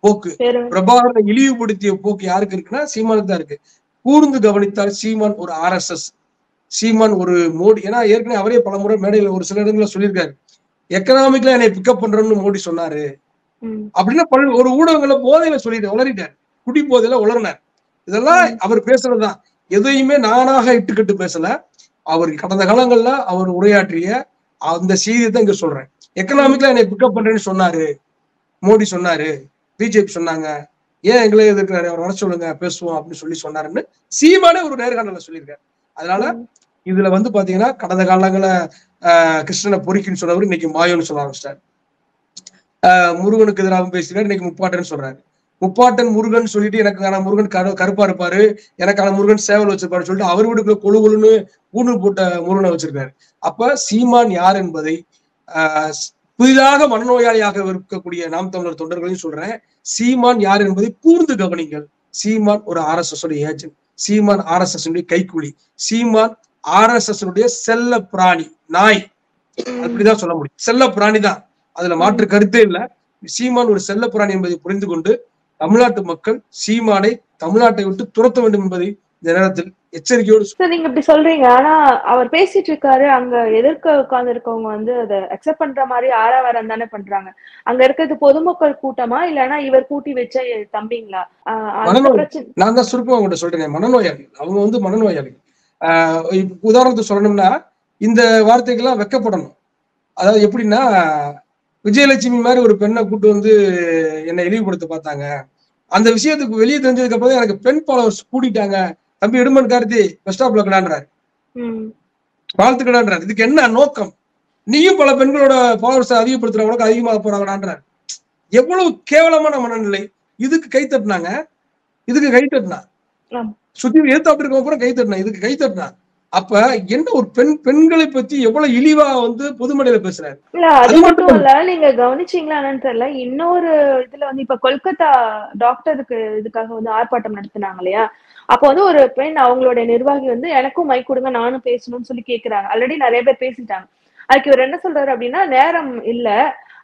போக்கு, பிரபாகரனை இழிவுபடுத்திய போக்கு யாருக்கு இருக்குன்னா சீமானுக்கு தான் இருக்கு. கூர்ந்து கவனித்தால் சீமான் ஒரு RSS, சீமான் ஒரு மோடி. ஏன்னா ஏற்கனவே அவரே பல முறை மேடையில ஒரு சில இடங்களில் சொல்லியிருக்காரு, எக்கனாமிக்ல என்னை பிக்கப் பண்றோம்னு மோடி சொன்னாரு அப்படின்னு ஒரு ஊடகங்களை போதையில சொல்லிட்டு உளறிட்டார், குடி போதையில உளறினார். இதெல்லாம் அவர் பேசுறதுதான், எதையுமே நானாக இட்டுக்கட்டு பேசல. அவர் கடந்த காலங்கள்ல அவர் உரையாற்றிய அந்த செய்தியை தான் இங்க சொல்றேன். எக்கனாமிக்ல என்னை பிக்கப் பண்றேன்னு சொன்னாரு மோடி, சொன்னாரு பிஜேபி சொன்னாங்க, ஏன் எங்களே எதிர்க்கிறாரு, அவர் வர சொல்லுங்க பேசுவோம் அப்படின்னு சொல்லி சொன்னாருன்னு சீமானே ஒரு நேர்காணல சொல்லியிருக்காரு. அதனால இதுல வந்து பாத்தீங்கன்னா கடந்த காலங்கள கிருஷ்ணனை பொறிக்குன்னு சொன்னவர் இன்னைக்கு மாயோன்னு சொல்ல ஆரம்பிச்சிட்டாரு. முருகனுக்கு எதிராகவும் பேசுறாரு, இன்னைக்கு முப்பாட்டன்னு சொல்றாரு. முப்பாட்டன் முருகன் சொல்லிட்டு எனக்கான முருகன் கருப்பா இருப்பாரு, எனக்கான முருகன் சேவல் வச்சிருப்பாரு சொல்லிட்டு அவர் வீட்டுக்குள்ள கொழு கொழுன்னு ஊனல் போட்ட முருகனை வச்சிருக்காரு. அப்ப சீமான் யார் என்பதை புதிதாக மனநோயாளியாக இருக்கக்கூடிய நாம் தமிழர் தொண்டர்களையும் சொல்றேன், சீமான் யார் என்பதை கூர்ந்து கவனிங்கள். சீமான் ஒரு RSS ஏஜென்ட், சீமான் RSS கைக்கூலி, சீமான் RSS செல்ல பிராணி, நாய், அப்படிதான் சொல்ல முடியும். செல்ல பிராணி தான், அதுல மாற்று கருத்தே இல்ல. சீமான் ஒரு செல்ல பிராணி என்பதை புரிந்து கொண்டு தமிழ்நாட்டு மக்கள் சீமானை தமிழ்நாட்டை விட்டு துரத்த வேண்டும் என்பதை இந்த நேரத்தில் எச்சரிக்கையோடு. நீங்க இப்படி சொல்றீங்க, ஆனா அவர் பேசிட்டு இருக்காரு, அங்க எதிர்க்க உட்கார்ந்து இருக்கவங்க வந்து அதை அக்செப்ட் பண்ற மாதிரி ஆறாவாரம் தானே பண்றாங்க. அங்க இருக்கிறது பொதுமக்கள் கூட்டமா இல்லைன்னா இவர் கூட்டி வச்ச தம்பிங்களா? நான் தான் சுருக்கமா உங்கள்கிட்ட சொல்றேன், மனநோயாளி. அவங்க வந்து மனநோயாளி. உதாரணத்துக்கு சொல்லணும்னா இந்த வார்த்தைக்கெல்லாம் வெக்கப்படணும். அதாவது எப்படின்னா, விஜயலட்சுமி மாதிரி ஒரு பெண்ணை கூட்டு வந்து என்னை இழிவுபடுத்த பார்த்தாங்க, அந்த விஷயத்துக்கு வெளியே தெரிஞ்சதுக்கு அப்புறம் எனக்கு பெண் ஃபாலோவர்ஸ் கூட்டிட்டாங்க, தம்பி இடுமன் கார்த்தி பஸ் ஸ்டாப்ல கடான்றாரு, வாழ்த்து கடான்றாரு. இதுக்கு என்ன நோக்கம்? நீயும் பல பெண்களோட ஃபாலோவர்ஸ் அதிகப்படுத்துறவங்களுக்கு அதிகமாக போறாங்கடான்றாரு. எவ்வளவு கேவலமான மனநிலை! இதுக்கு கை தட்டினாங்க, இதுக்கு கை தட்டினா சுத்தி ஏத்தாப்பு இருக்க கை தட்டினா, இதுக்கு கை தட்டினா. அப்ப என்ன ஒரு பெண்களை பத்தி எவ்வளவு இழிவா வந்து பொதுமடையில பேசுறாரு. இல்ல அது மட்டும் இல்ல, நீங்க கவனிச்சீங்களான்னு தெரியல, இன்னொரு இதுல வந்து இப்ப கொல்கத்தா டாக்டருக்கு இதுக்காக வந்து ஆர்ப்பாட்டம் நடத்தினாங்க இல்லையா, அப்ப வந்து ஒரு பெண் அவங்களுடைய நிர்வாகி வந்து எனக்கும் மைக் கொடுங்க நானும் பேசணும்னு சொல்லி கேக்குறாங்க. ஆல்ரெடி நிறைய பேர் பேசிட்டாங்க. அதுக்கு இவர் என்ன சொல்றாரு அப்படின்னா, நேரம் இல்ல.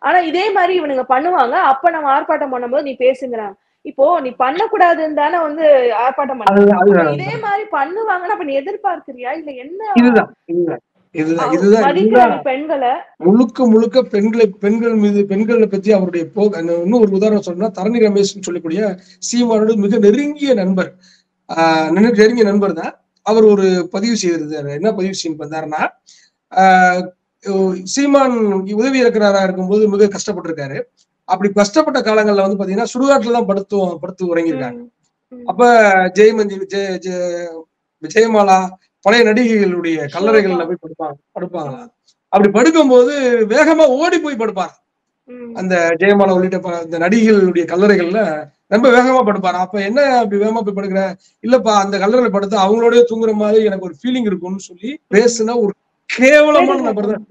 ஆனா இதே மாதிரி இவனுங்க பண்ணுவாங்க. அப்ப நம்ம ஆர்ப்பாட்டம் பண்ணும்போது நீ பேசுங்கிறாங்க. இப்போ நீ பண்ணக்கூடாதுன்னு தானே வந்து ஆர்ப்பாட்டம் பண்ற. அதுதான் அப்ப அதுதான் இதே மாதிரி பண்ணுவாங்கன்னா அப்ப நீ எதிர்பார்க்கிறியா? இல்ல என்ன இதுதான் இதுதான் இதுதான் இதுதான் மதிக்கிற இதுதான் நீ பெண்கள? முழுக்க முழுக்க பெண்கள் மீது பெண்களை பத்தி அவருடைய இன்னும் ஒரு உதாரணம் சொன்னா தரணி ரமேஷ் சொல்லக்கூடிய சீமானோட மிக நெருங்கிய நண்பர். நெருங்கிய நண்பர் தான். அவர் ஒரு பதிவு செய்திருந்தாரு. என்ன பதிவு செய்ய வந்தாருன்னா, ஆஹ் சீமான் உதவி இயக்குனரா இருக்கும்போது மிக கஷ்டப்பட்டிருக்காரு. அப்படி கஷ்டப்பட்ட காலங்கள்ல வந்து பாத்தீங்கன்னா சுடுகாட்டுல தான் படுத்து உறங்கியிருக்காங்க. அப்ப ஜெயமஞ்சி ஜெயமாலா பழைய நடிகைகளுடைய கல்லறைகள்ல போய் படுப்பாங்களாம். அப்படி படுக்கும்போது வேகமா ஓடி போய் படுப்பாங்க. அந்த ஜெயமாலா உள்ளிட்ட அந்த நடிகைகளுடைய கல்லறைகள்ல ரொம்ப வேகமா படுப்பாரு. அப்ப என்ன அப்படி வேகமா போய் படுக்கிற? இல்லப்பா அந்த கல்லறையில படுத்து அவங்களோடய தூங்குற மாதிரி எனக்கு ஒரு ஃபீலிங் இருக்கும்னு சொல்லி பேசுன ஒரு கேவலமான நபர் தான்.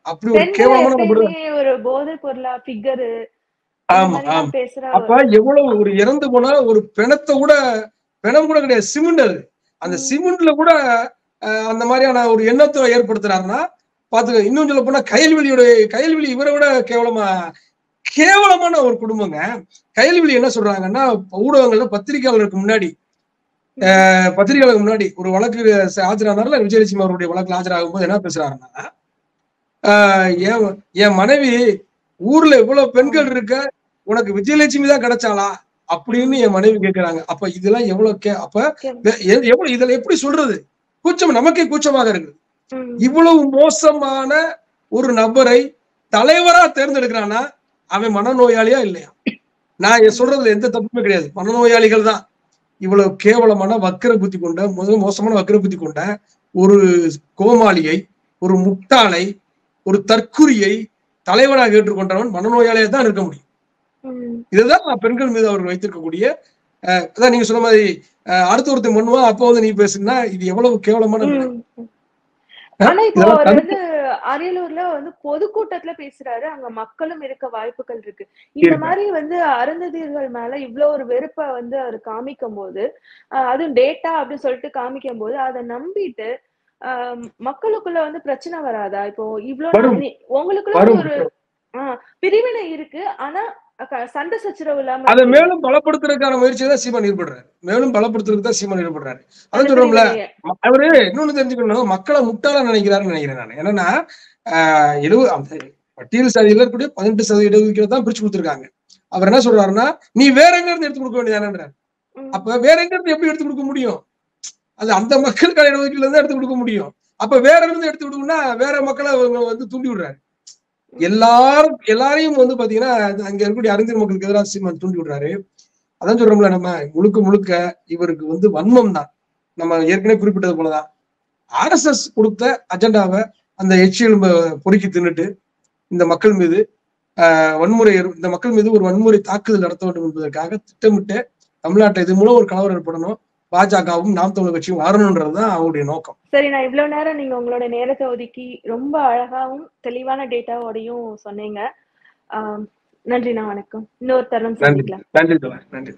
அப்படி ஒரு கேவலமான நபர் தான். ஒரு போதை பொருளா ஃபிகர் ஆமா ஆமா. அப்ப எவ்வளவு ஒரு இறந்து போனா ஒரு பிணம் கூட கிடையாது, சிமெண்ட் அது. அந்த சிமெண்ட்ல கூட அந்த மாதிரியான ஒரு எண்ணத்தை ஏற்படுத்துறாருன்னா பாத்துக்க. இன்னும் சொல்ல போனா கயல்வெளி இவரை விட கேவலமான ஒரு குடும்பங்க. கயல்வெளி என்ன சொல்றாங்கன்னா, ஊடகங்கள்ல பத்திரிகையாளருக்கு முன்னாடி ஒரு வழக்கு ஆஜரானார்ல, விஜயலட்சுமி அவருடைய வழக்குல ஆஜராகும் போது என்ன பேசுறாருன்னா, என் மனைவி ஊர்ல இவ்வளவு பெண்கள் இருக்க, உனக்கு விஜயலட்சுமி தான் கிடைச்சாளா அப்படின்னு என் மனைவி கேட்கிறாங்க. அப்ப இதெல்லாம் எவ்வளவு இதுல எப்படி சொல்றது? கூச்சம், நமக்கே கூச்சமாக இருக்கு. இவ்வளவு மோசமான ஒரு நபரை தலைவரா தேர்ந்தெடுக்கிறானா அவன் மனநோயாளியா இல்லையா? நான் சொல்றதுல எந்த தப்புமே கிடையாது. மனநோயாளிகள் தான். இவ்வளவு கேவலமான வக்கர புத்தி கொண்ட மோசமான வக்கர புத்தி கொண்ட ஒரு கோமாளியை, ஒரு முட்டாளை, ஒரு தற்குறியை தலைவராக ஏற்றுக்கொண்டவன் மனநோயாளியா தான் இருக்க முடியும். இதுதான் பெண்கள் மீது அவர்கள் வைத்திருக்கக்கூடிய அதான் நீங்க சொன்ன மாதிரி அடுத்த ஒருத்தர் பண்ணுவா அப்ப வந்து நீ பேசுனா இது எவ்வளவு கேவலமான. ஆனா இப்போ அவர் வந்து அரியலூர்ல வந்து பொதுக்கூட்டத்துல பேசுறாரு. அங்க மக்களும் இருக்க வாய்ப்புகள் இருக்கு. இந்த மாதிரி வந்து அருந்ததியர்கள் மேல இவ்வளவு ஒரு வெறுப்ப வந்து அவர் காமிக்கும் போது, அதுவும் டேட்டா அப்படின்னு சொல்லிட்டு காமிக்கும் போது அதை நம்பிட்டு மக்களுக்குள்ள வந்து பிரச்சனை வராதா? இப்போ இவ்வளவு உங்களுக்குள்ள ஒரு பிரிவினை இருக்கு. ஆனா சண்டை சச்சரவு இல்லாம அதை மேலும் பலப்படுத்துறதுக்கான முயற்சியை தான் சீமான் ஈடுபடுறாரு. மேலும் பலப்படுத்துறதுக்கு தான் சீமான் ஈடுபடுறாரு. அதான் சொல்றோம்ல, அவரு இன்னொன்னு தெரிஞ்சுக்கணும், மக்களை முட்டாளா நினைக்கிறாருன்னு நினைக்கிறேன் நான். என்னன்னா பட்டியல் சாதியில இருக்கக்கூடிய 18% இடஒதுக்கீடு தான் பிரிச்சு கொடுத்துருக்காங்க. அவர் என்ன சொல்றாருன்னா, நீ வேற எங்க இருந்து எடுத்து கொடுக்க வேண்டியதானன்றாரு. அப்ப வேற எங்க இருந்து எப்படி எடுத்து கொடுக்க முடியும்? அது அந்த மக்களுக்கான இடஒதுக்கீடுல இருந்து எடுத்து கொடுக்க முடியும். அப்ப வேற இருந்து எடுத்து கொடுக்கணும்னா வேற மக்களை வந்து தூண்டி விடுறாரு. எல்லாரையும் வந்து பாத்தீங்கன்னா அங்க இருக்கக்கூடிய அறிஞர் மக்களுக்கு எதிராக சீமான் தூண்டி விடுறாரு. அதான் சொல்றோம்ல, நம்ம முழுக்க இவருக்கு வந்து வன்மம் தான். நம்ம ஏற்கனவே குறிப்பிட்டது போலதான் RSS கொடுத்த அஜெண்டாவை அந்த எச்சியெலும்பை பொறுக்கி தின்னுட்டு இந்த மக்கள் மீது ஒரு வன்முறை தாக்குதல் நடத்த வேண்டும் என்பதற்காக திட்டமிட்டு தமிழ்நாட்டை இது மூலம் ஒரு கலவரம் ஏற்படணும், பாஜகவும் நாம் தமிழர் கட்சியும் வரணும்ன்றதுதான் அவருடைய நோக்கம். சரி, நான் இவ்வளவு நேரம் நீங்க உங்களோட நேரத்தை ஒதுக்கி ரொம்ப அழகாவும் தெளிவான டேட்டாவோடையும் சொன்னீங்க. நன்றி. நான் வணக்கம். இன்னொரு தருணம் சந்திக்கலாம். நன்றி.